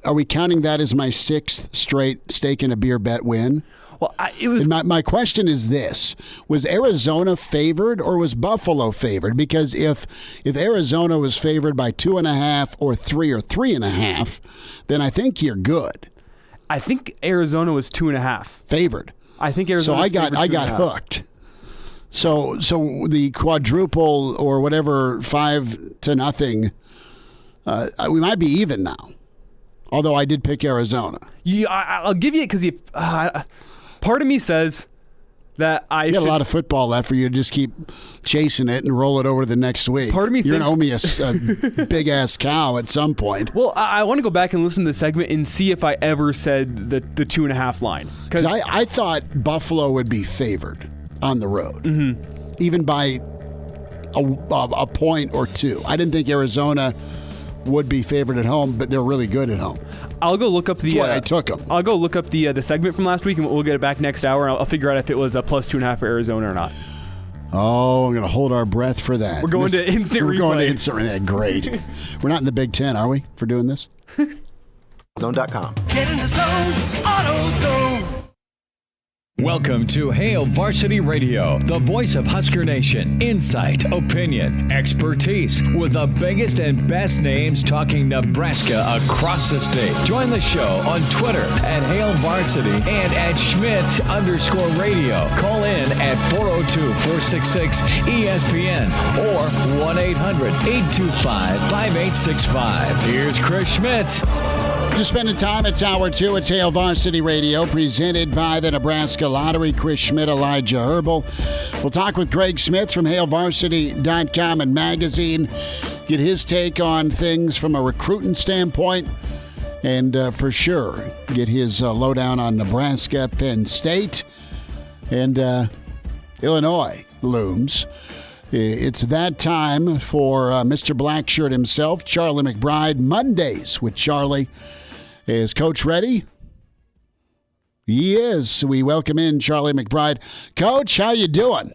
Are we counting that as my 6th straight steak and a beer bet win? Well, it was. My question is this: was Arizona favored or was Buffalo favored? Because if Arizona was favored by 2.5 or 3 or 3.5, then I think you're good. I think Arizona was 2.5 favored. I think Arizona. So I got hooked. So the quadruple or whatever 5-0. We might be even now. Although I did pick Arizona. I'll give you it because part of me says that I got a lot of football left for you to just keep chasing it and roll it over to the next week. Part of me you're going to owe me a big-ass cow at some point. Well, I want to go back and listen to the segment and see if I ever said the 2.5 line. Because I thought Buffalo would be favored on the road, even by a point or two. I didn't think Arizona would be favored at home, but they're really good at home. I'll go look up That's why I took them. I'll go look up the segment from last week, and we'll get it back next hour. I'll figure out if it was a plus 2.5 for Arizona or not. Oh, we're going to hold our breath for that. We're going to instant replay. We're going to instant replay. Great. We're not in the Big Ten, are we, for doing this? Zone.com. Get in the zone, AutoZone. Welcome to Hail Varsity Radio, the voice of Husker Nation. Insight, opinion, expertise, with the biggest and best names talking Nebraska across the state. Join the show on Twitter at Hail Varsity and at Schmidt_radio. Call in at 402-466-ESPN or 1-800-825-5865. Here's Chris Schmidt. Just spending time at Hour 2 at Hail Varsity Radio, presented by the Nebraska Lottery. Chris Schmidt, Elijah Herbel. We'll talk with Greg Smith from HailVarsity.com and magazine, get his take on things from a recruiting standpoint, and for sure get his lowdown on Nebraska, Penn State, and Illinois looms. It's that time for Mr. Blackshirt himself, Charlie McBride. Mondays with Charlie. Is Coach ready? He is. We welcome in Charlie McBride. Coach, how you doing?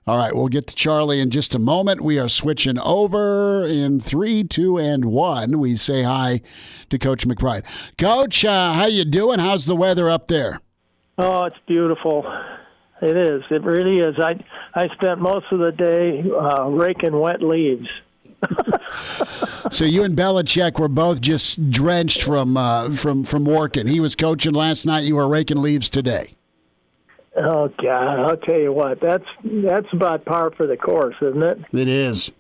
All right, we'll get to Charlie in just a moment. We are switching over in 3, 2, and 1. We say hi to Coach McBride. Coach, how you doing? How's the weather up there? Oh, it's beautiful. It is. It really is. I spent most of the day raking wet leaves. So you and Belichick were both just drenched from working. He was coaching last night. You were raking leaves today. Oh God! I'll tell you what. That's about par for the course, isn't it? It is.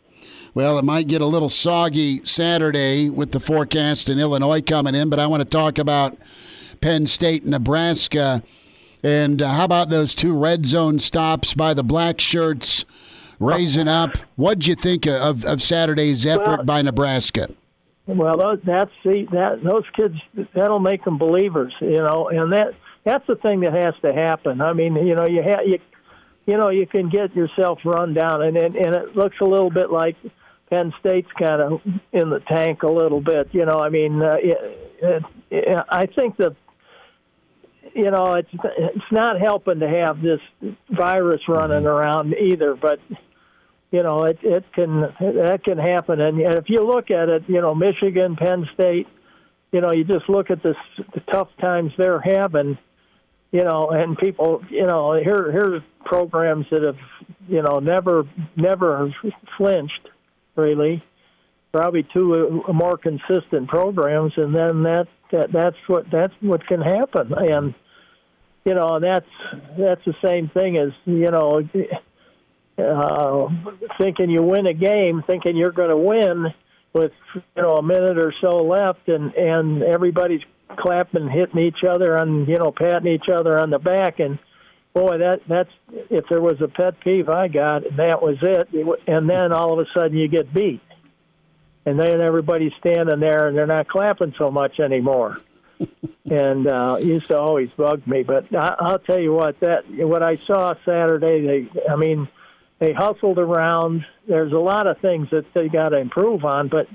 Well, it might get a little soggy Saturday with the forecast in Illinois coming in, but I want to talk about Penn State and Nebraska. And how about those 2 red zone stops by the Blackshirts, raising up? What'd you think of Saturday's effort by Nebraska? Well, those kids, that'll make them believers, and that's the thing that has to happen. I mean, you can get yourself run down, and it looks a little bit like Penn State's kind of in the tank a little bit. I mean, I think that. It's not helping to have this virus running around either, but that can happen. And if you look at it, Michigan, Penn State, you just look at the tough times they're having, and people, here's programs that have, never flinched really. Probably 2 more consistent programs, and then that's what can happen. And that's the same thing as thinking you win a game, thinking you're going to win with a minute or so left, and everybody's clapping, hitting each other on patting each other on the back. And boy, that's if there was a pet peeve I got, that was it. And then all of a sudden you get beat. And then everybody's standing there, and they're not clapping so much anymore. And it used to always bug me. But I'll tell you what I saw Saturday, they hustled around. There's a lot of things that they got to improve on, but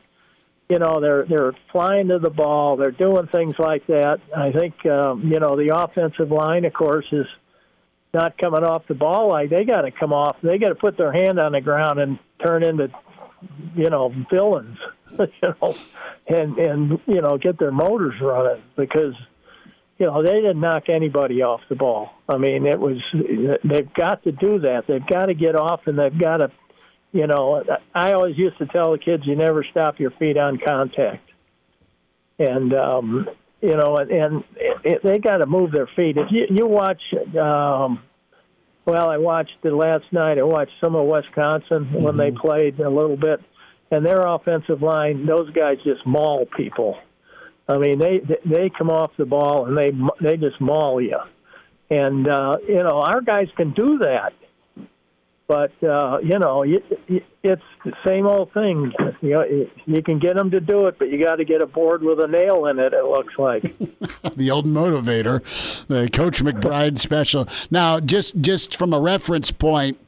they're flying to the ball. They're doing things like that. I think the offensive line, of course, is not coming off the ball like they got to come off. They got to put their hand on the ground and turn into villains, and get their motors running, because they didn't knock anybody off the ball. I mean, they've got to do that. They've got to get off, and they've got to, I always used to tell the kids, you never stop your feet on contact. And, they got to move their feet. If you watch, I watched it last night. I watched some of Wisconsin when they played a little bit, and their offensive line, those guys just maul people. I mean, they come off the ball and they just maul you. And our guys can do that, but it's the same old thing. You can get them to do it, but you got to get a board with a nail in it. It looks like the old motivator, the Coach McBride special. Now, just from a reference point,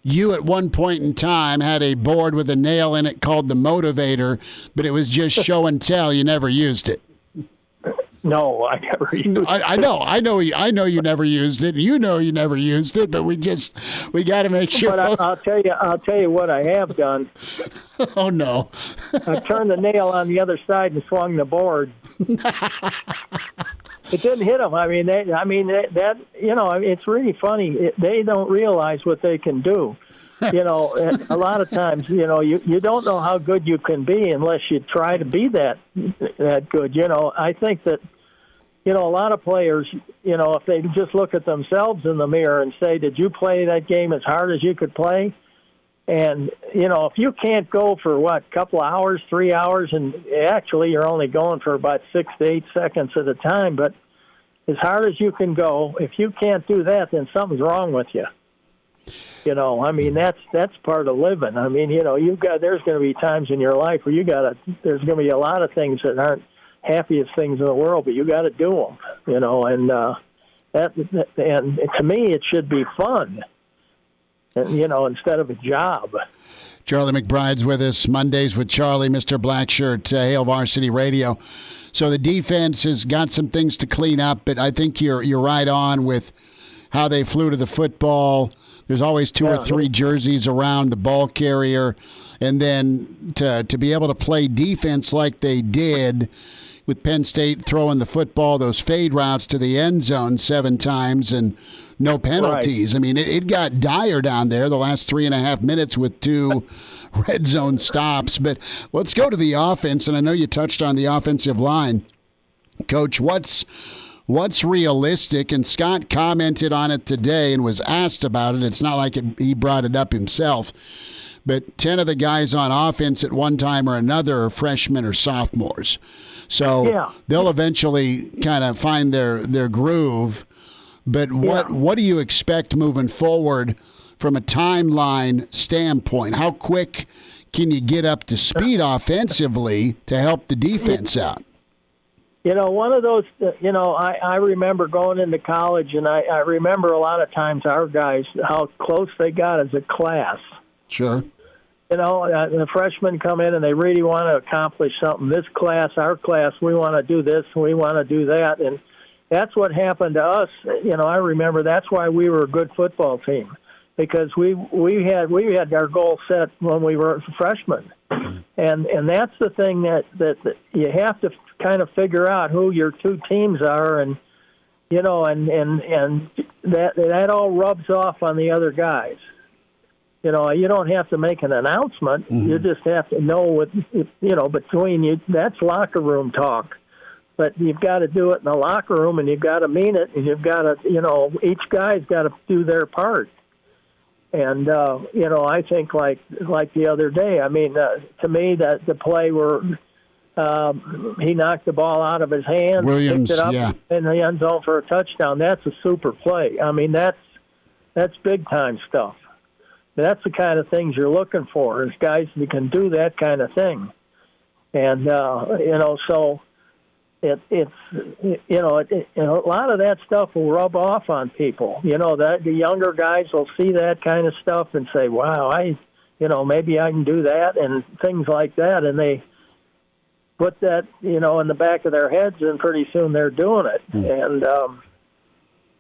you at one point in time had a board with a nail in it called the motivator, but it was just show and tell. You never used it. No, I never used it. I know you never used it. You know you never used it, but we got to make sure. But I'll tell you what I have done. Oh no! I turned the nail on the other side and swung the board. It didn't hit them. It's really funny. They don't realize what they can do. A lot of times, you don't know how good you can be unless you try to be that good. I think that, a lot of players, if they just look at themselves in the mirror and say, did you play that game as hard as you could play? And, if you can't go for, a couple hours, 3 hours, and actually you're only going for about 6 to 8 seconds at a time, but as hard as you can go, if you can't do that, then something's wrong with you. That's part of living. There's going to be times in your life where there's going to be a lot of things that aren't happiest things in the world, but you got to do them, and to me, it should be fun, instead of a job. Charlie McBride's with us Mondays with Charlie, Mr. Blackshirt, Hail Varsity Radio. So the defense has got some things to clean up, but I think you're right on with how they flew to the football. There's always 2 or 3 jerseys around the ball carrier, and then to be able to play defense like they did with Penn State throwing the football, those fade routes to the end zone 7 times, and no penalties. Right. I mean, it got dire down there the last 3.5 minutes with 2 red zone stops. But let's go to the offense, and I know you touched on the offensive line. Coach, what's realistic? And Scott commented on it today and was asked about it. It's not like he brought it up himself. But 10 of the guys on offense at one time or another are freshmen or sophomores. So they'll eventually kind of find their groove. But what do you expect moving forward from a timeline standpoint? How quick can you get up to speed offensively to help the defense out? One of those, I remember going into college, and I remember a lot of times our guys, how close they got as a class. Sure. The freshmen come in and they really want to accomplish something. This class, our class, we want to do this, we want to do that. And that's what happened to us. I remember that's why we were a good football team, because we had our goal set when we were freshmen. And that's the thing that you have to kind of figure out who your 2 teams are, and and that all rubs off on the other guys. You don't have to make an announcement. Mm-hmm. You just have to know what between you. That's locker room talk. But you've got to do it in the locker room, and you've got to mean it, and you've got to, each guy's got to do their part. And I think like the other day, I mean, to me that the play where he knocked the ball out of his hand, Williams, picked it up in the end zone for a touchdown. That's a super play. I mean, that's big time stuff. That's the kind of things you're looking for, is guys who can do that kind of thing. And so it's a lot of that stuff will rub off on people. That the younger guys will see that kind of stuff and say, "Wow, maybe I can do that," and things like that, and they put that in the back of their heads, and pretty soon they're doing it. And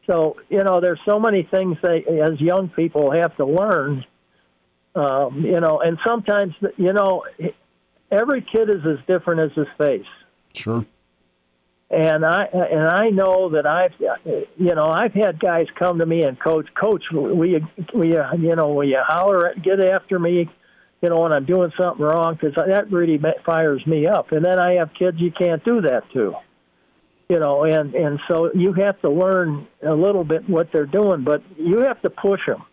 so there's so many things they, as young people, have to learn. And sometimes every kid is as different as his face. Sure. And I know that I've had guys come to me and coach, will you holler get after me, when I'm doing something wrong, because that really fires me up. And then I have kids you can't do that to, and so you have to learn a little bit what they're doing, but you have to push them.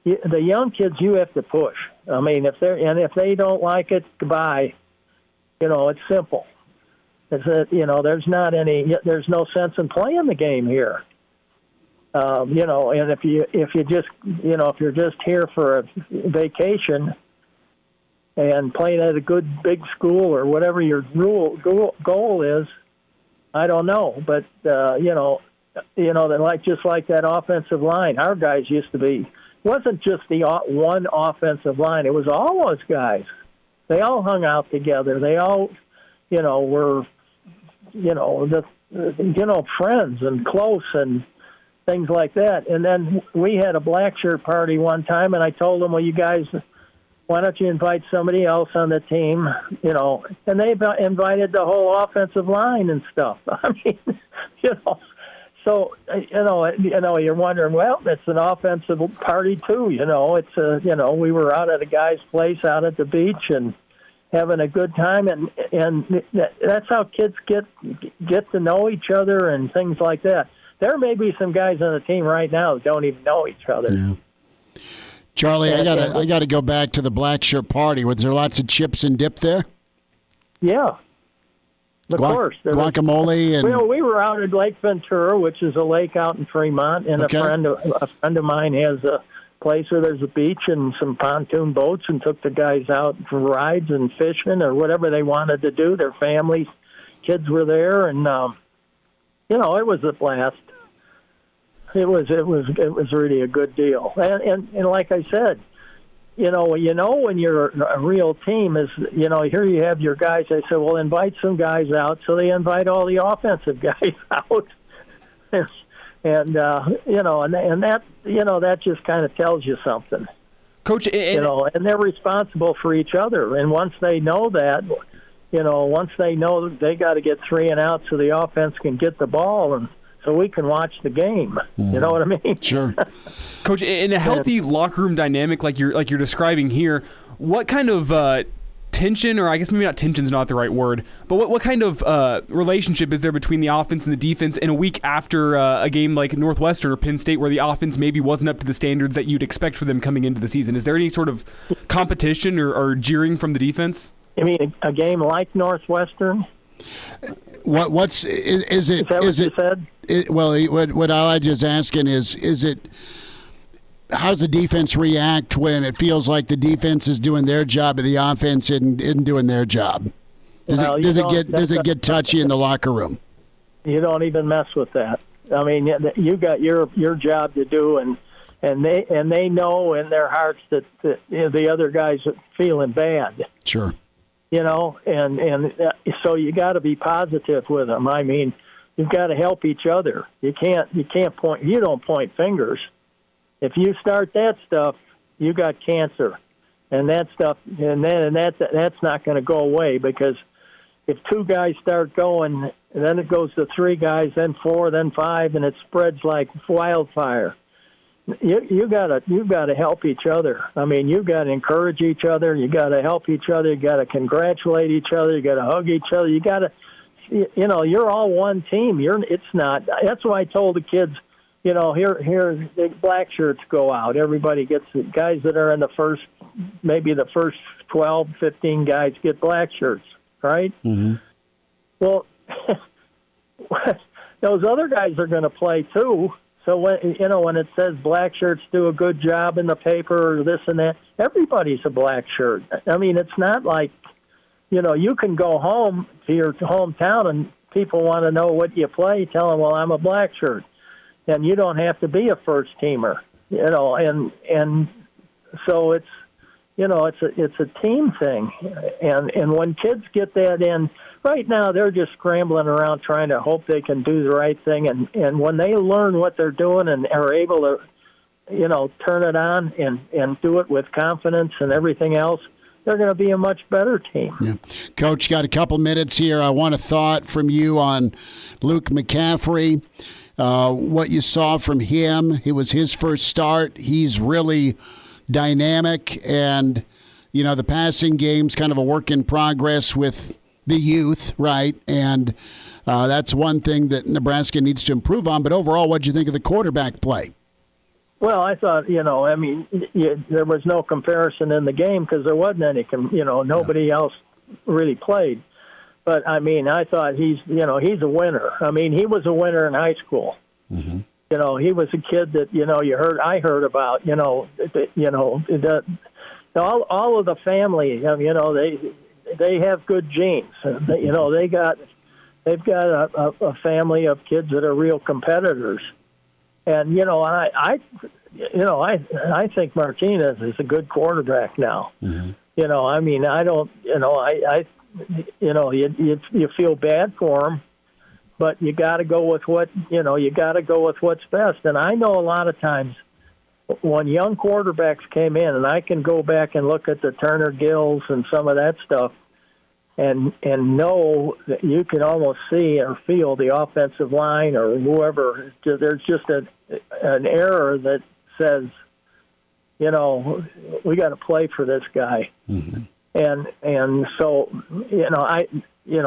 The young kids, you have to push. I mean, if they don't like it, goodbye. It's simple. It's there's no sense in playing the game here. And if you're just here for a vacation and playing at a good big school or whatever your goal is, I don't know. But just like that offensive line, our guys used to be. It wasn't just the one offensive line; it was all those guys. They all hung out together. They all, were, friends and close and things like that. And then we had a Blackshirt party one time, and I told them, "Well, you guys, why don't you invite somebody else on the team?" And they invited the whole offensive line and stuff. I mean, So, you're wondering, well, it's an offensive party too. It's we were out at a guy's place out at the beach and having a good time, and that's how kids get to know each other and things like that. There may be some guys on the team right now that don't even know each other. Yeah. Charlie, I gotta go back to the Blackshirt party. Was there lots of chips and dip there? Yeah. Of course. Guacamole and we were out at Lake Ventura, which is a lake out in Fremont, and okay. a friend of mine has a place where there's a beach and some pontoon boats, and took the guys out for rides and fishing or whatever they wanted to do. Their families, kids were there, and it was a blast. It was really a good deal, and like I said. When you're a real team is, here you have your guys. They say, well, invite some guys out. So they invite all the offensive guys out. and that just kind of tells you something. Coach, and they're responsible for each other. And once they know that, once they know they got to get 3 and out so the offense can get the ball. And so we can watch the game. You know what I mean? Sure. Coach, in a healthy locker room dynamic like you're describing here, what kind of tension, or I guess maybe not tension's not the right word, but what kind of relationship is there between the offense and the defense in a week after a game like Northwestern or Penn State where the offense maybe wasn't up to the standards that you'd expect for them coming into the season? Is there any sort of competition or jeering from the defense? I mean, a game like Northwestern? Is it? Is that what you said? What Elijah's asking is it? How's the defense react when it feels like the defense is doing their job and the offense isn't doing their job? Does it get touchy in the locker room? You don't even mess with that. I mean, you got your job to do, and they know in their hearts that the other guys are feeling bad. Sure. You know, and so you got to be positive with them. I mean, you've got to help each other. You can't point. You don't point fingers. If you start that stuff, you got cancer, and that stuff, and that's not going to go away, because if two guys start going, and then it goes to three guys, then four, then five, and it spreads like wildfire. You gotta help each other. I mean, you got to encourage each other. You got to help each other. You got to congratulate each other. You got to hug each other. You got to, you're all one team. It's not. That's why I told the kids. Here the Blackshirts go out. Everybody gets the guys that are in maybe the first 12, 15 guys get Blackshirts, right? Mm-hmm. Well, those other guys are going to play too. So when it says Blackshirts do a good job in the paper or this and that, everybody's a Blackshirt. I mean, it's not like, you can go home to your hometown and people want to know what you play. Tell them, well, I'm a Blackshirt. And you don't have to be a first teamer, and so it's a team thing, and when kids get that in, right now they're just scrambling around trying to hope they can do the right thing, and when they learn what they're doing and are able to, turn it on and do it with confidence and everything else, they're going to be a much better team. Yeah. Coach, got a couple minutes here. I want a thought from you on Luke McCaffrey. What you saw from him. It was his first start. He's really dynamic, and the passing game's kind of a work in progress with the youth, right? And that's one thing that Nebraska needs to improve on. But overall, what did you think of the quarterback play? Well, I thought, there was no comparison in the game because there wasn't any. Nobody else really played. But, I mean, I thought he's a winner. I mean, he was a winner in high school. Mm-hmm. He was a kid that, I heard about, all of the family, they have good genes. They've got a family of kids that are real competitors. And, I think Martinez is a good quarterback now. Mm-hmm. I mean, I don't, you feel bad for him, but you got to go with what's best. And I know a lot of times when young quarterbacks came in, and I can go back and look at the Turner Gills and some of that stuff, and know that you can almost see or feel the offensive line or whoever. There's just an error that says, we got to play for this guy. Mm-hmm. And so,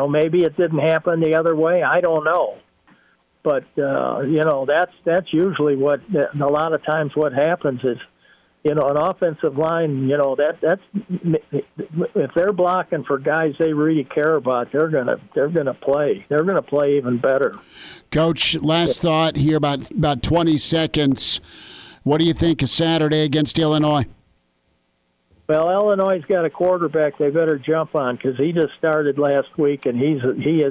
maybe it didn't happen the other way. I don't know. But, that's usually what, a lot of times what happens is, an offensive line, that's, if they're blocking for guys they really care about, they're going to play. They're going to play even better. Coach, last thought here, about 20 seconds. What do you think of Saturday against Illinois? Well, Illinois's got a quarterback they better jump on because he just started last week, and it'd be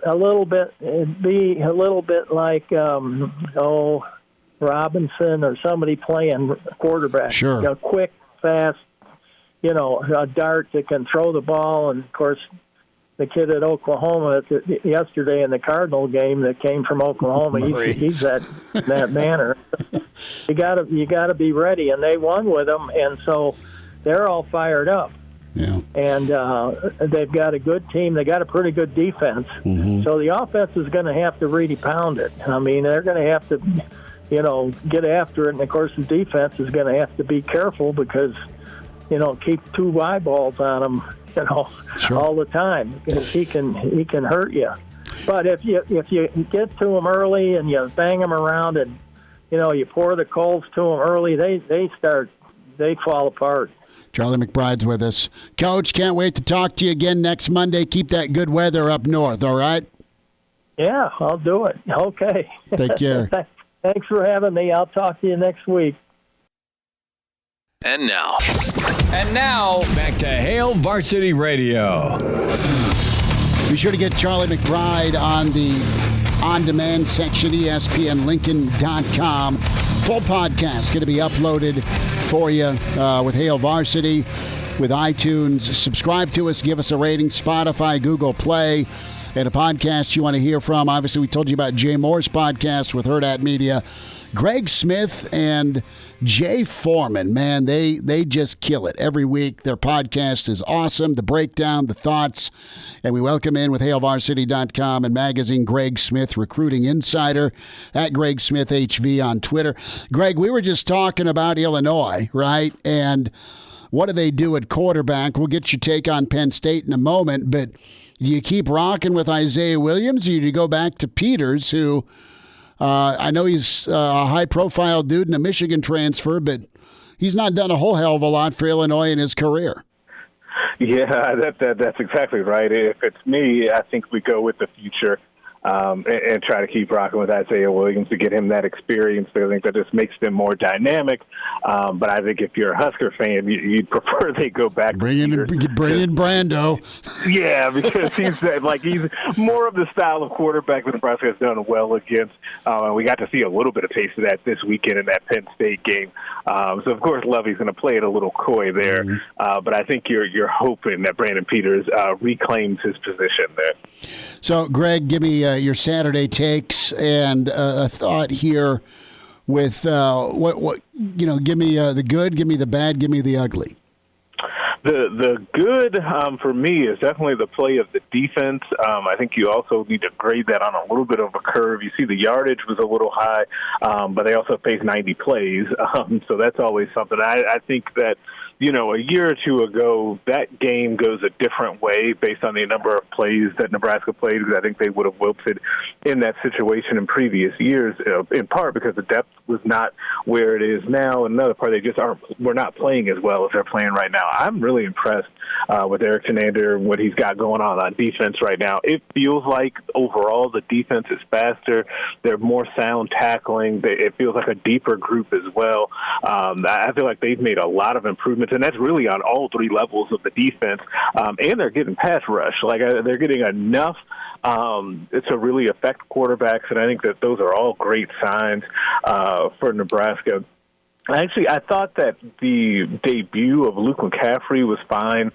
a little bit like Robinson or somebody playing quarterback. Sure. Quick, fast, a dart that can throw the ball, and of course the kid at Oklahoma yesterday in the Cardinal game that came from Oklahoma, he's that manner. You got to be ready, and they won with him, and so they're all fired up. Yeah. And they've got a good team. They got a pretty good defense. Mm-hmm. So the offense is going to have to really pound it. I mean, they're going to have to, get after it. And, of course, the defense is going to have to be careful because, keep two eyeballs on him, Sure. all the time because he can hurt you. But if you get to him early and you bang him around and, you pour the coals to them early, they fall apart. Charlie McBride's with us. Coach, can't wait to talk to you again next Monday. Keep that good weather up north, all right? Yeah, I'll do it. Okay. Take care. Thanks for having me. I'll talk to you next week. And now, back to Hail Varsity Radio. Be sure to get Charlie McBride on the on-demand section, ESPNLincoln.com. Full podcast going to be uploaded for you with Hail Varsity, with iTunes. Subscribe to us, give us a rating, Spotify, Google Play, and a podcast you want to hear from. Obviously, we told you about Jay Moore's podcast with Hurrdat Media. Greg Smith and Jay Foreman, man, they just kill it every week. Their podcast is awesome. The breakdown, the thoughts, and we welcome in with HailVarsity.com and magazine Greg Smith, recruiting insider at Greg Smith HV on Twitter. Greg, we were just talking about Illinois, right? And what do they do at quarterback? We'll get your take on Penn State in a moment, but do you keep rocking with Isaiah Williams, or do you go back to Peters, who I know he's a high-profile dude and a Michigan transfer, but he's not done a whole hell of a lot for Illinois in his career. Yeah, that's exactly right. If it's me, I think we go with the future and try to keep rocking with Isaiah Williams to get him that experience. I think that just makes them more dynamic. But I think if you're a Husker fan, you'd prefer they go back. Bring in Brando. Yeah, because he's more of the style of quarterback that Nebraska has done well against. And we got to see a little bit of taste of that this weekend in that Penn State game. So of course Lovey's going to play it a little coy there. Mm-hmm. But I think you're hoping that Brandon Peters reclaims his position there. So Greg, give me your Saturday takes and a thought here with what give me the good, give me the bad, give me the ugly. The good for me is definitely the play of the defense. I think you also need to grade that on a little bit of a curve. You see the yardage was a little high, but they also faced 90 plays, so that's always something. I think that a year or two ago, that game goes a different way based on the number of plays that Nebraska played, because I think they would have wilted in that situation in previous years, in part because the depth was not where it is now, and another part, we're not playing as well as they're playing right now. I'm really impressed with Eric Chenander and what he's got going on defense right now. It feels like overall the defense is faster. They're more sound tackling. It feels like a deeper group as well. I feel like they've made a lot of improvements, and that's really on all three levels of the defense. And they're getting pass rush. They're getting enough to really affect quarterbacks, and I think that those are all great signs for Nebraska. Actually, I thought that the debut of Luke McCaffrey was fine.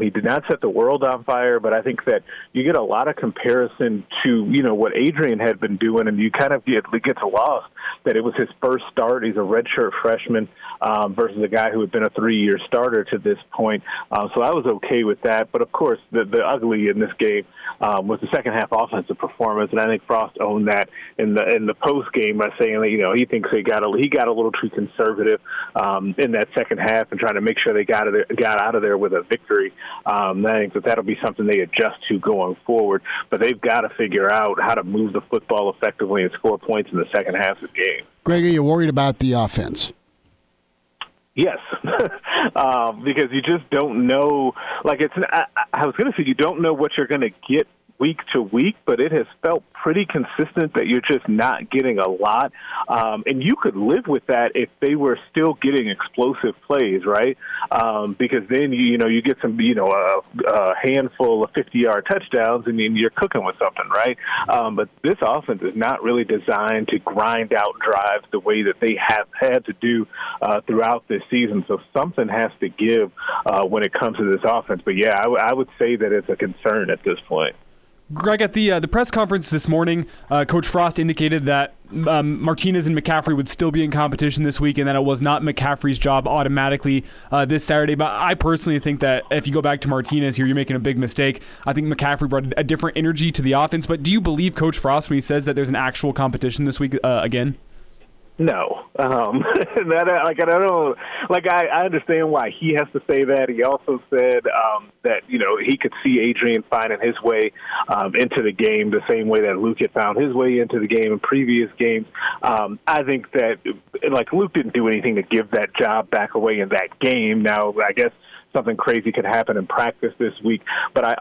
He did not set the world on fire, but I think that you get a lot of comparison to, what Adrian had been doing, and you kind of it gets lost that it was his first start. He's a redshirt freshman versus a guy who had been a 3-year starter to this point. So I was okay with that. But, of course, the ugly in this game was the second-half offensive performance, and I think Frost owned that in the post-game by saying that, he thinks he got a little too conservative in that second half and trying to make sure they got out of there with a victory. I think that'll be something they adjust to going forward. But they've got to figure out how to move the football effectively and score points in the second half of the game. Greg, are you worried about the offense? Yes, because you just don't know. I was going to say you don't know what you're going to get week to week, but it has felt pretty consistent that you're just not getting a lot. And you could live with that if they were still getting explosive plays, right? Because then, you get some, a handful of 50-yard touchdowns and you're cooking with something, right? But this offense is not really designed to grind out drives the way that they have had to do throughout this season. So something has to give when it comes to this offense. But, yeah, I would say that it's a concern at this point. Greg, at the press conference this morning, Coach Frost indicated that Martinez and McCaffrey would still be in competition this week and that it was not McCaffrey's job automatically this Saturday. But I personally think that if you go back to Martinez here, you're making a big mistake. I think McCaffrey brought a different energy to the offense. But do you believe Coach Frost when he says that there's an actual competition this week again? No, I understand why he has to say that. He also said that he could see Adrian finding his way into the game the same way that Luke had found his way into the game in previous games. I think that Luke didn't do anything to give that job back away in that game. Now, I guess something crazy could happen in practice this week. But I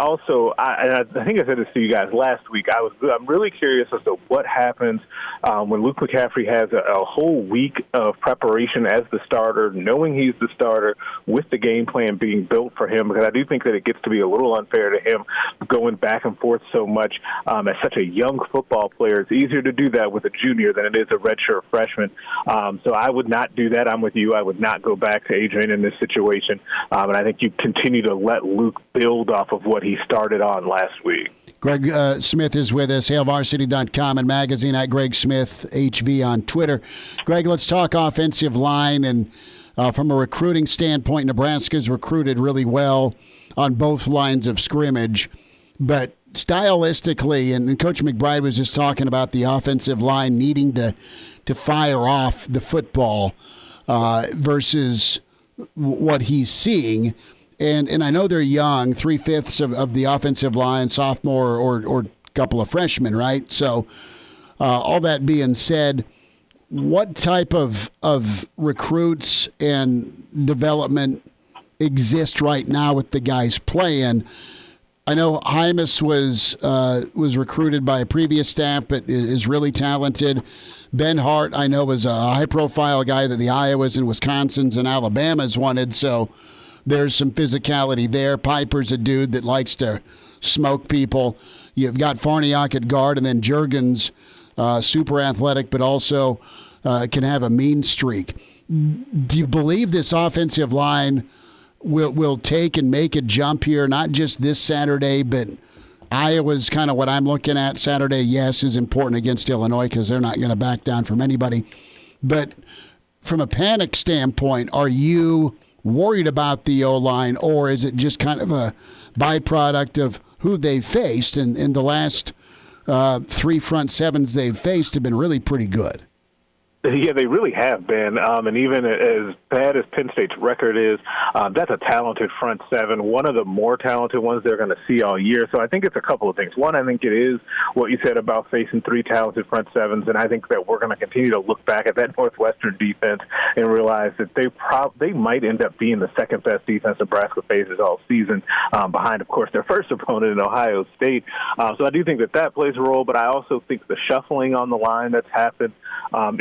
think I said this to you guys last week. I'm really curious as to what happens when Luke McCaffrey has a whole week of preparation as the starter, knowing he's the starter, with the game plan being built for him. Because I do think that it gets to be a little unfair to him going back and forth so much as such a young football player. It's easier to do that with a junior than it is a redshirt freshman. So I would not do that. I'm with you. I would not go back to Adrian in this situation. And I think you continue to let Luke build off of what he started on last week. Greg Smith is with us, HailVarsity.com and magazine at Greg Smith HV on Twitter. Greg, let's talk offensive line. And from a recruiting standpoint, Nebraska's recruited really well on both lines of scrimmage. But stylistically, and Coach McBride was just talking about the offensive line needing to fire off the football versus what he's seeing. And I know they're young, 3/5 of the offensive line, sophomore or couple of freshmen, right? So all that being said, what type of recruits and development exist right now with the guys playing? I know Hymas was recruited by a previous staff, but is really talented. Ben Hart, I know, was a high-profile guy that the Iowas and Wisconsins and Alabamas wanted, so there's some physicality there. Piper's a dude that likes to smoke people. You've got Farniok at guard, and then Juergens, super athletic, but also can have a mean streak. Do you believe this offensive line will take and make a jump here, not just this Saturday, but Iowa's kind of what I'm looking at. Saturday, yes, is important against Illinois because they're not going to back down from anybody. But from a panic standpoint, are you worried about the O-line, or is it just kind of a byproduct of who they've faced? And the last three front sevens they've faced have been really pretty good. Yeah, they really have been. And even as bad as Penn State's record is, that's a talented front seven, one of the more talented ones they're going to see all year. So I think it's a couple of things. One, I think it is what you said about facing three talented front sevens, and I think that we're going to continue to look back at that Northwestern defense and realize that they might end up being the second-best defense Nebraska faces all season, behind, of course, their first opponent in Ohio State. So I do think that plays a role, but I also think the shuffling on the line that's happened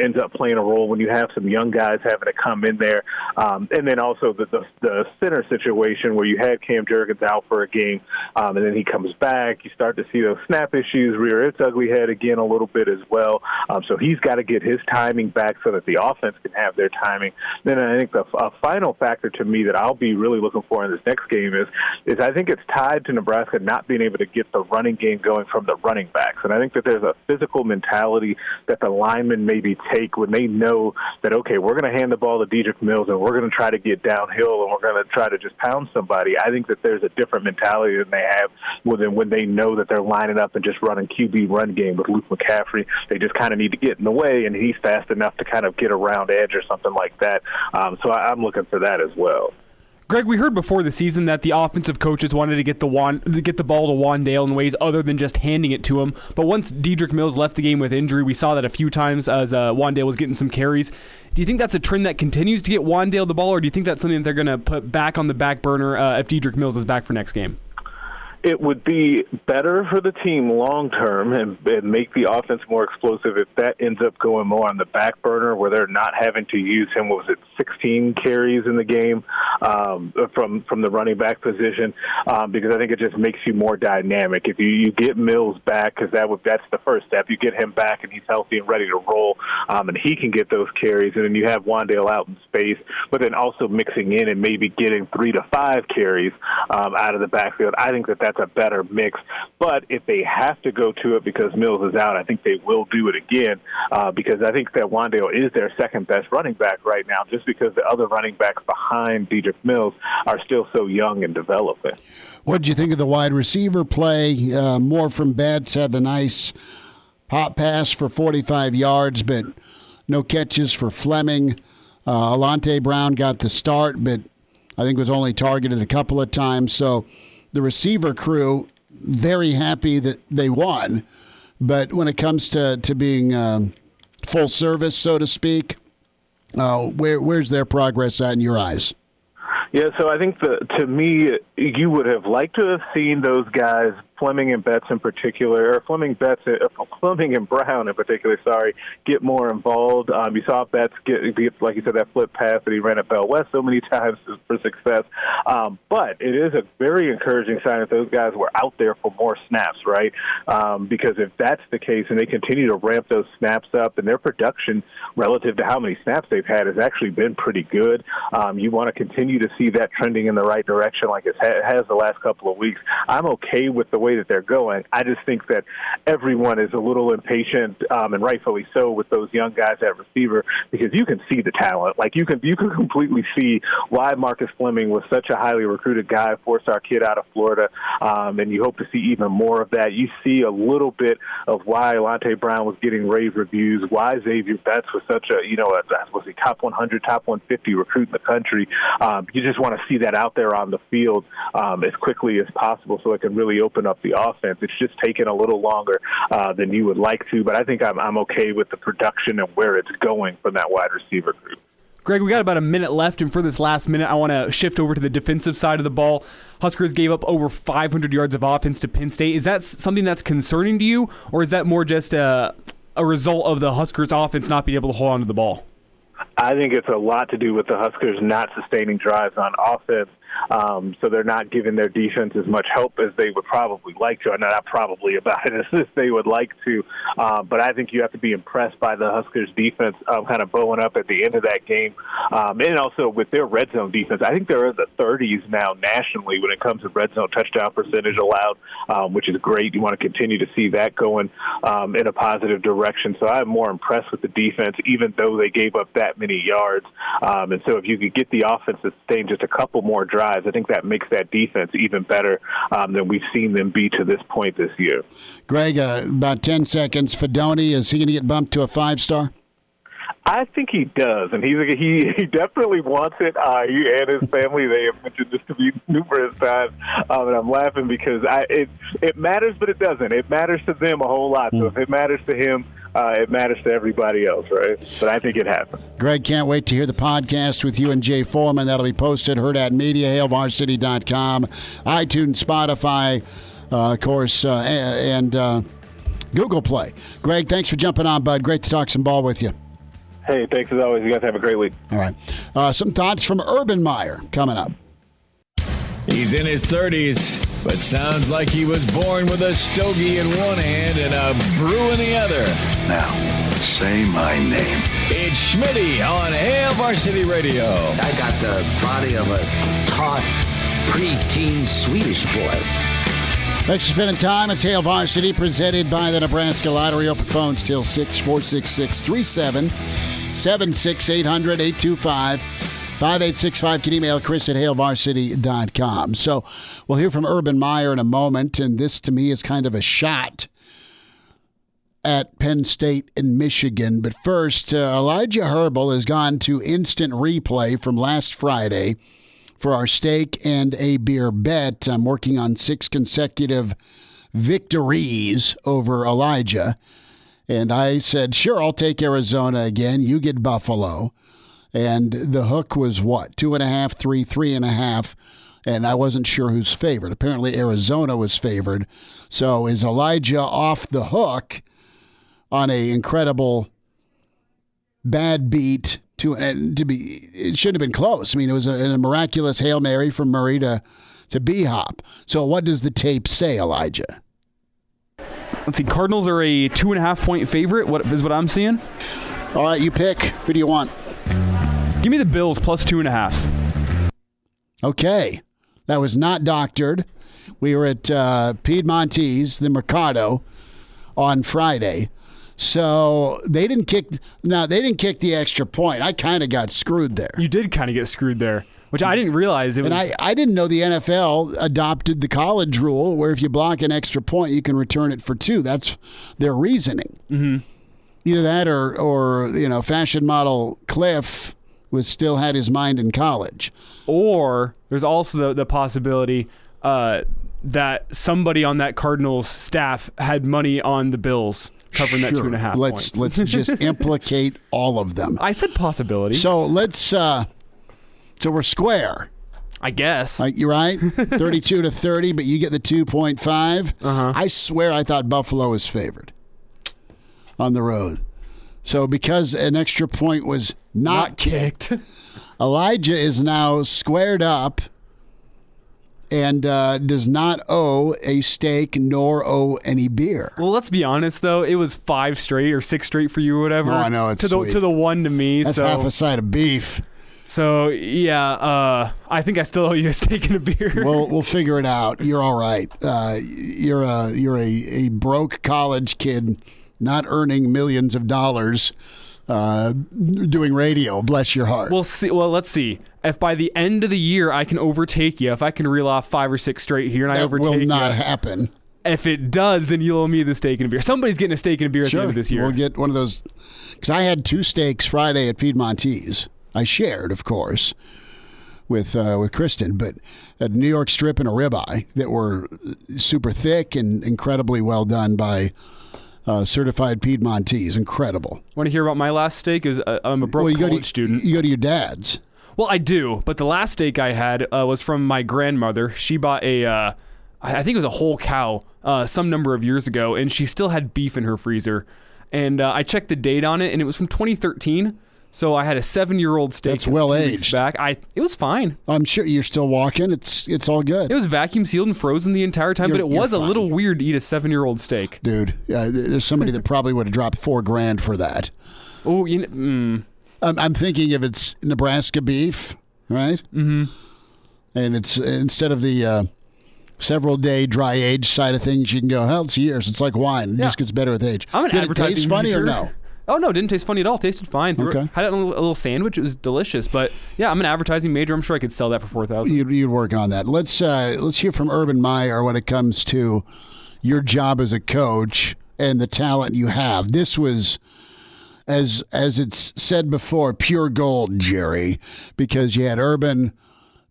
ends up playing a role when you have some young guys having to come in there. And then also the center situation where you had Cam Juergens out for a game, and then he comes back. You start to see those snap issues rear its ugly head again a little bit as well. So he's got to get his timing back so that the offense can have their timing. Then I think the final factor to me that I'll be really looking for in this next game is I think it's tied to Nebraska not being able to get the running game going from the running backs. And I think that there's a physical mentality that the linemen maybe take when they know that, okay, we're going to hand the ball to Dedrick Mills and we're going to try to get downhill and we're going to try to just pound somebody. I think that there's a different mentality than they have when they know that they're lining up and just running QB run game with Luke McCaffrey. They just kind of need to get in the way, and he's fast enough to kind of get around edge or something like that. So I'm looking for that as well. Greg, we heard before the season that the offensive coaches wanted to get the ball to Wandale in ways other than just handing it to him. But once Dedrick Mills left the game with injury, we saw that a few times as Wandale was getting some carries. Do you think that's a trend that continues to get Wandale the ball, or do you think that's something that they're going to put back on the back burner if Dedrick Mills is back for next game? It would be better for the team long-term and make the offense more explosive if that ends up going more on the back burner where they're not having to use him, 16 carries in the game from the running back position, because I think it just makes you more dynamic. If you get Mills back, because that's the first step. You get him back and he's healthy and ready to roll, and he can get those carries, and then you have Wandale out in space, but then also mixing in and maybe getting 3 to 5 carries out of the backfield. I think that's that's a better mix. But if they have to go to it because Mills is out, I think they will do it again because I think that Wandale is their second-best running back right now just because the other running backs behind Dedrick Mills are still so young and developing. What did you think of the wide receiver play? More from Betts had the nice pop pass for 45 yards, but no catches for Fleming. Alante Brown got the start, but I think was only targeted a couple of times. So the receiver crew, very happy that they won. But when it comes to being full service, so to speak, where's their progress at in your eyes? Yeah, so I think to me, you would have liked to have seen those guys, Fleming and Betts in particular, or Fleming and Brown in particular, get more involved. You saw Betts get, like you said, that flip pass that he ran at Bell West so many times for success. But it is a very encouraging sign that those guys were out there for more snaps, right? Because if that's the case and they continue to ramp those snaps up, and their production relative to how many snaps they've had has actually been pretty good. You want to continue to see that trending in the right direction like it has the last couple of weeks. I'm okay with the way that they're going. I just think that everyone is a little impatient, and rightfully so, with those young guys at receiver because you can see the talent. Like you can completely see why Marcus Fleming was such a highly recruited guy, four-star kid out of Florida, and you hope to see even more of that. You see a little bit of why Alante Brown was getting rave reviews, why Xavier Betts was such a was he top 100, top 150 recruit in the country. You just want to see that out there on the field as quickly as possible so it can really open up the offense. It's just taken a little longer than you would like to, but I think I'm okay with the production and where it's going from that wide receiver group. Greg, we got about a minute left, and for this last minute, I want to shift over to the defensive side of the ball. Huskers gave up over 500 yards of offense to Penn State. Is that something that's concerning to you, or is that more just a result of the Huskers' offense not being able to hold on to the ball? I think it's a lot to do with the Huskers not sustaining drives on offense. So they're not giving their defense as much help as they would probably like to. Not probably about it as they would like to. But I think you have to be impressed by the Huskers defense kind of bowing up at the end of that game. And also with their red zone defense, I think they're in the 30s now nationally when it comes to red zone touchdown percentage allowed, which is great. You want to continue to see that going in a positive direction. So I'm more impressed with the defense, even though they gave up that many yards. And so if you could get the offense to sustain just a couple more drives, I think that makes that defense even better than we've seen them be to this point this year. Greg, about 10 seconds. Fedoni, is he going to get bumped to a 5-star? I think he does, and he definitely wants it. He and his family, they have mentioned this to me numerous times, and I'm laughing because it matters, but it doesn't. It matters to them a whole lot. So if it matters to him, it matters to everybody else, right? But I think it happens. Greg, can't wait to hear the podcast with you and Jay Foreman. That'll be posted at Hurrdat Media, HailVarsity.com, iTunes, Spotify, of course, and Google Play. Greg, thanks for jumping on, bud. Great to talk some ball with you. Hey, thanks as always. You guys have a great week. All right. Some thoughts from Urban Meyer coming up. He's in his 30s, but sounds like he was born with a stogie in one hand and a brew in the other. Now, say my name. It's Schmitty on Hail Varsity Radio. I got the body of a taut, preteen Swedish boy. Thanks for spending time. It's Hail Varsity, presented by the Nebraska Lottery. Open phones till 646-637-76800-825-5865. Can email Chris at HailVarsity.com. So we'll hear from Urban Meyer in a moment, and this to me is kind of a shot at Penn State and Michigan. But first, Elijah Herbel has gone to instant replay from last Friday for our steak and a beer bet. I'm working on 6 consecutive victories over Elijah. And I said, sure, I'll take Arizona again. You get Buffalo. And the hook was what? 2.5, 3, 3.5. And I wasn't sure who's favored. Apparently Arizona was favored. So is Elijah off the hook on a incredible bad beat? It shouldn't have been close. I mean, it was a miraculous Hail Mary from Murray to B-Hop. So what does the tape say, Elijah? Let's see. Cardinals are a 2.5-point favorite. What is what I'm seeing? All right, you pick. Who do you want? Give me the Bills plus 2.5. Okay. That was not doctored. We were at Piedmontese, the Mercado, on Friday. So they didn't kick the extra point. I kind of got screwed there. You did kind of get screwed there, which I didn't realize. And I didn't know the NFL adopted the college rule where if you block an extra point, you can return it for 2. That's their reasoning. Mm-hmm. Either that or fashion model Cliff still had his mind in college. Or there's also the possibility that somebody on that Cardinals staff had money on the Bills covering that 2.5 points. Let's just implicate all of them. I said possibility. So so we're square. I guess. You're right. 32-30, but you get the 2.5. Uh-huh. I swear I thought Buffalo was favored on the road. So because an extra point was not kicked, Elijah is now squared up and does not owe a steak nor owe any beer. Well, let's be honest, though. It was 5 straight or 6 straight for you or whatever. Oh, I know. It's to the 1 to me. That's half a side of beef. So, yeah, I think I still owe you a steak and a beer. We'll figure it out. You're all right. You're a broke college kid not earning millions of dollars doing radio. Bless your heart. We'll see. Well, let's see. If by the end of the year I can overtake you, if I can reel off 5 or 6 straight here and I overtake you. That will not happen. If it does, then you'll owe me the steak and a beer. Somebody's getting a steak and a beer at the end of this year. We'll get one of those. Because I had 2 steaks Friday at Piedmontese. I shared, of course, with Kristen, but a New York strip and a ribeye that were super thick and incredibly well done by certified Piedmontese. Incredible. Want to hear about my last steak? I'm a broke college student. You go to your dad's. Well, I do, but the last steak I had was from my grandmother. She bought I think it was a whole cow some number of years ago, and she still had beef in her freezer. And I checked the date on it, and it was from 2013. So I had a 7-year-old steak. That's well aged. Back. It was fine. I'm sure you're still walking. It's all good. It was vacuum sealed and frozen the entire time, but it was a little weird to eat a 7-year-old steak. Dude, there's somebody that probably would have dropped $4,000 for that. Oh, I'm thinking if it's Nebraska beef, right? Mm-hmm. And it's instead of the several day dry age side of things, you can go, hell, it's years. It's like wine. It just gets better with age. Did it taste funny or no? Oh, no, it didn't taste funny at all. It tasted fine. Okay. Had it on a little sandwich. It was delicious. But, yeah, I'm an advertising major. I'm sure I could sell that for $4,000. You'd work on that. Let's hear from Urban Meyer when it comes to your job as a coach and the talent you have. This was, as it's said before, pure gold, Jerry, because you had Urban.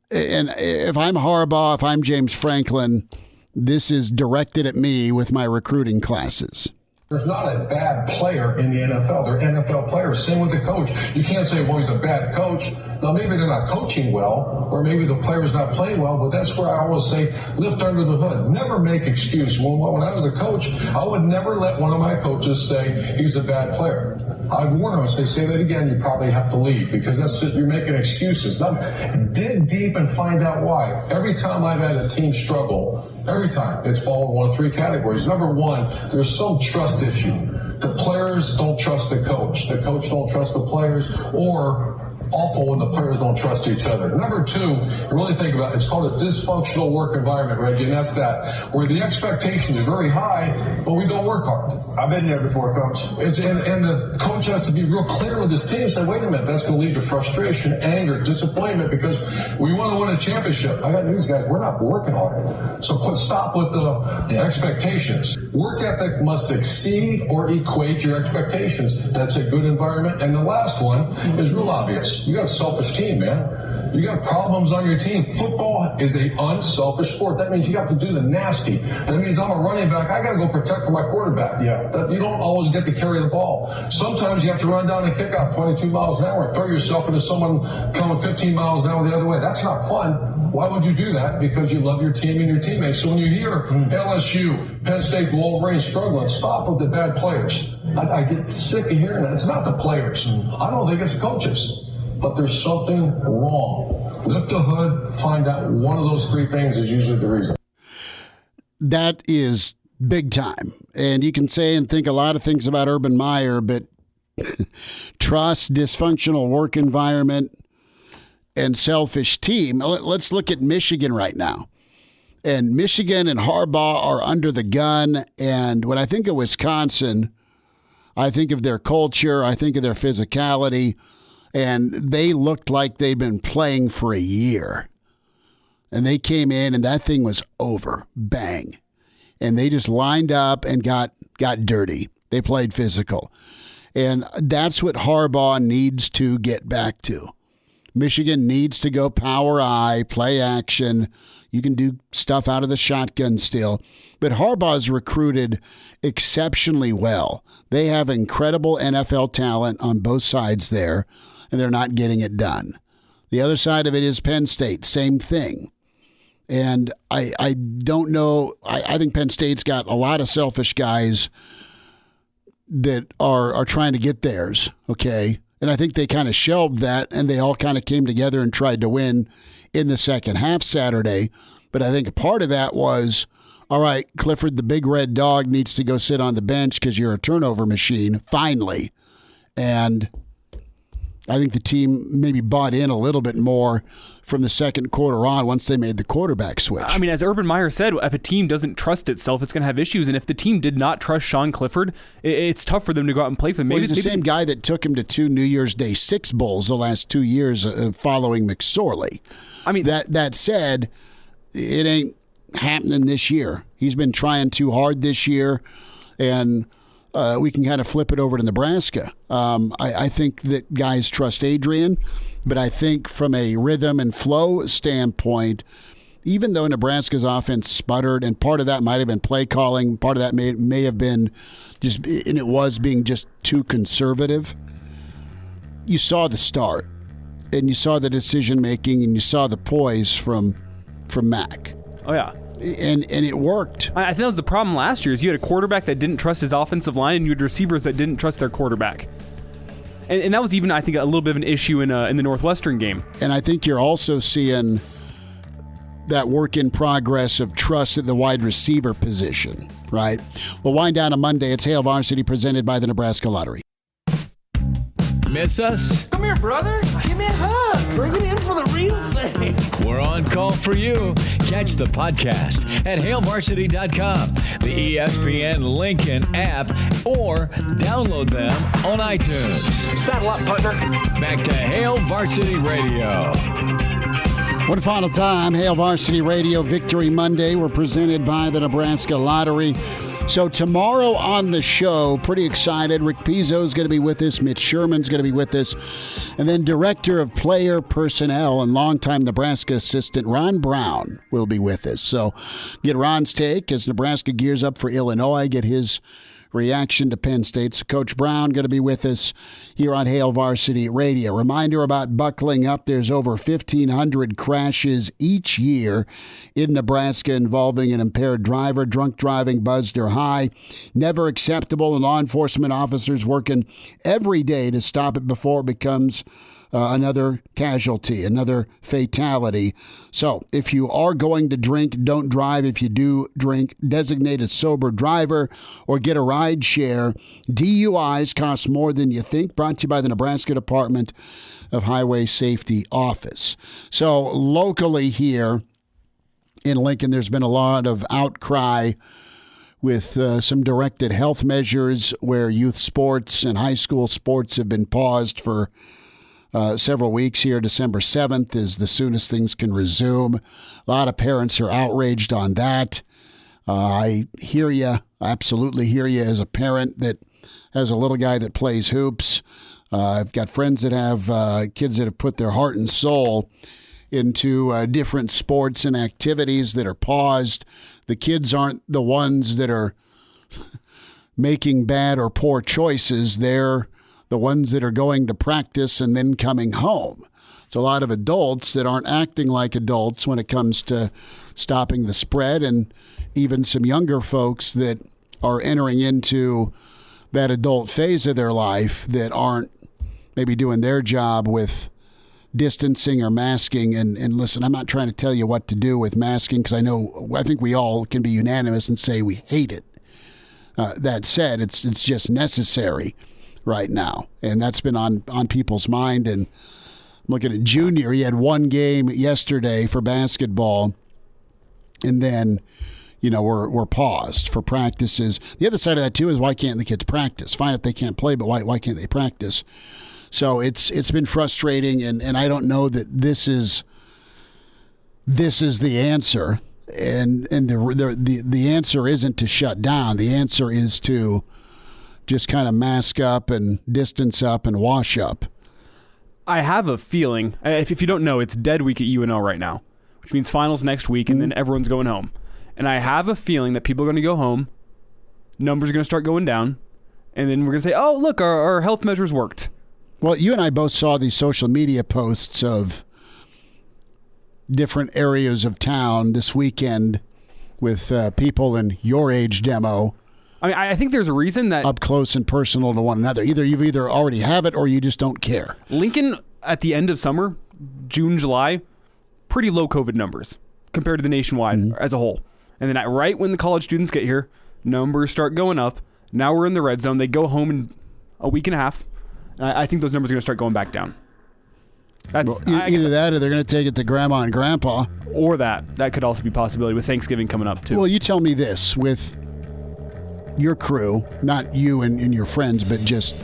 And if I'm Harbaugh, if I'm James Franklin, this is directed at me with my recruiting classes. There's not a bad player in the NFL. They're NFL players. Same with the coach. You can't say, well, he's a bad coach. Now, maybe they're not coaching well, or maybe the player's not playing well, but that's where I always say, lift under the hood. Never make excuse. When I was a coach, I would never let one of my coaches say he's a bad player. I'd warn them and say that again, you probably have to leave, because that's just, you're making excuses. Now, dig deep and find out why. Every time I've had a team struggle, every time, it's fallen in one of 3 categories. Number one, there's some trust issue. The players don't trust the coach don't trust the players, or awful when the players don't trust each other. Number 2, really think about it, it's called a dysfunctional work environment, Reggie, and that's that, where the expectations are very high, but we don't work hard. I've been there before, Coach. And the coach has to be real clear with his team and say, wait a minute, that's going to lead to frustration, anger, disappointment, because we want to win a championship. I got news, guys, we're not working hard. So stop with the expectations. Work ethic must exceed or equate your expectations. That's a good environment. And the last one is real obvious. You got a selfish team, man. You got problems on your team. Football is an unselfish sport. That means you have to do the nasty. That means I'm a running back. I got to go protect my quarterback. That you don't always get to carry the ball. Sometimes you have to run down and kick off 22 miles an hour and throw yourself into someone coming 15 miles an hour the other way. That's not fun. Why would you do that? Because you love your team and your teammates. So when you hear LSU, Penn State, Wolverine struggling, stop with the bad players. I get sick of hearing that. It's not the players. I don't think it's coaches. But there's something wrong. Lift the hood, find out one of those 3 things is usually the reason. That is big time. And you can say and think a lot of things about Urban Meyer, but trust, dysfunctional work environment, and selfish team. Let's look at Michigan right now. And Michigan and Harbaugh are under the gun. And when I think of Wisconsin, I think of their culture. I think of their physicality. And they looked like they'd been playing for a year. And they came in, and that thing was over. Bang. And they just lined up and got dirty. They played physical. And that's what Harbaugh needs to get back to. Michigan needs to go power I, play action. You can do stuff out of the shotgun still. But Harbaugh's recruited exceptionally well. They have incredible NFL talent on both sides there, and they're not getting it done. The other side of it is Penn State, same thing. And I don't know. I think Penn State's got a lot of selfish guys that are trying to get theirs, okay? And I think they kind of shelved that, and they all kind of came together and tried to win in the second half Saturday. But I think a part of that was, all right, Clifford, the big red dog, needs to go sit on the bench because you're a turnover machine, finally. And I think the team maybe bought in a little bit more from the second quarter on once they made the quarterback switch. I mean, as Urban Meyer said, if a team doesn't trust itself, it's going to have issues. And if the team did not trust Sean Clifford, it's tough for them to go out and play for him. Well, he's the same guy that took him to 2 New Year's Day Six Bowls the last 2 years following McSorley. I mean, that said, it ain't happening this year. He's been trying too hard this year, and we can kind of flip it over to Nebraska. I think that guys trust Adrian, but I think from a rhythm and flow standpoint, even though Nebraska's offense sputtered, and part of that might have been play calling, part of that may have been just, and it was being just too conservative, you saw the start, and you saw the decision making, and you saw the poise from Mac. Oh, yeah. And it worked. I think that was the problem last year is you had a quarterback that didn't trust his offensive line, and you had receivers that didn't trust their quarterback. And that was even, I think, a little bit of an issue in the Northwestern game. And I think you're also seeing that work in progress of trust at the wide receiver position, right? We'll wind down on Monday. It's Hail Varsity presented by the Nebraska Lottery. Miss us? Come here, brother. Give me a hug. Bring it in for the real thing. We're on call for you. Catch the podcast at HailVarsity.com, the ESPN Lincoln app, or download them on iTunes. Saddle up, partner. Back to Hail Varsity Radio. One final time, Hail Varsity Radio Victory Monday. We're presented by the Nebraska Lottery. So tomorrow on the show, pretty excited. Rick Pizzo's going to be with us. Mitch Sherman's going to be with us. And then Director of Player Personnel and longtime Nebraska assistant Ron Brown will be with us. So get Ron's take as Nebraska gears up for Illinois. Get his reaction to Penn State. So Coach Brown going to be with us here on Hail Varsity Radio. Reminder about buckling up. There's over 1,500 crashes each year in Nebraska involving an impaired driver, drunk driving, buzzed or high. Never acceptable, and law enforcement officers working every day to stop it before it becomes another casualty, another fatality. So if you are going to drink, don't drive. If you do drink, designate a sober driver or get a ride share. DUIs cost more than you think. Brought to you by the Nebraska Department of Highway Safety Office. So locally here in Lincoln, there's been a lot of outcry with some directed health measures where youth sports and high school sports have been paused for several weeks here. December 7th is the soonest things can resume. A lot of parents are outraged on that. I hear you. I absolutely hear you as a parent that has a little guy that plays hoops. I've got friends that have kids that have put their heart and soul into different sports and activities that are paused. The kids aren't the ones that are making bad or poor choices. They're the ones that are going to practice and then coming home. It's a lot of adults that aren't acting like adults when it comes to stopping the spread, and even some younger folks that are entering into that adult phase of their life that aren't maybe doing their job with distancing or masking. And listen, I'm not trying to tell you what to do with masking because I think we all can be unanimous and say we hate it. That said, it's just necessary right now, and that's been on people's mind. And I'm looking at Junior. He had one game yesterday for basketball, and then, we're paused for practices. The other side of that too is, why can't the kids practice? Fine if they can't play, but why can't they practice? So it's been frustrating, and I don't know that this is the answer. And the answer isn't to shut down. The answer is to just kind of mask up and distance up and wash up. I have a feeling, if you don't know, it's dead week at UNL right now, which means finals next week, and then everyone's going home. And I have a feeling that people are going to go home, numbers are going to start going down, and then we're going to say, oh, look, our health measures worked. Well, you and I both saw these social media posts of different areas of town this weekend with people in your age demo. I mean, I think there's a reason that up close and personal to one another. Either you already have it or you just don't care. Lincoln at the end of summer, June, July, pretty low COVID numbers compared to the nationwide as a whole. And then right when the college students get here, numbers start going up. Now we're in the red zone. They go home in a week and a half. And I think those numbers are going to start going back down. Either that or they're going to take it to grandma and grandpa. Or that could also be a possibility with Thanksgiving coming up too. Well, you tell me this, with your crew, not you and your friends, but just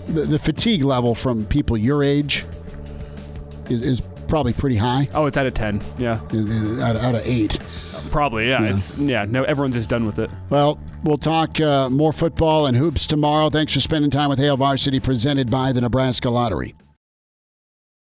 the fatigue level from people your age is probably pretty high. Oh, it's out of 10, yeah. Out of 8. Probably, yeah. No, everyone's just done with it. Well, we'll talk more football and hoops tomorrow. Thanks for spending time with Hail Varsity, presented by the Nebraska Lottery.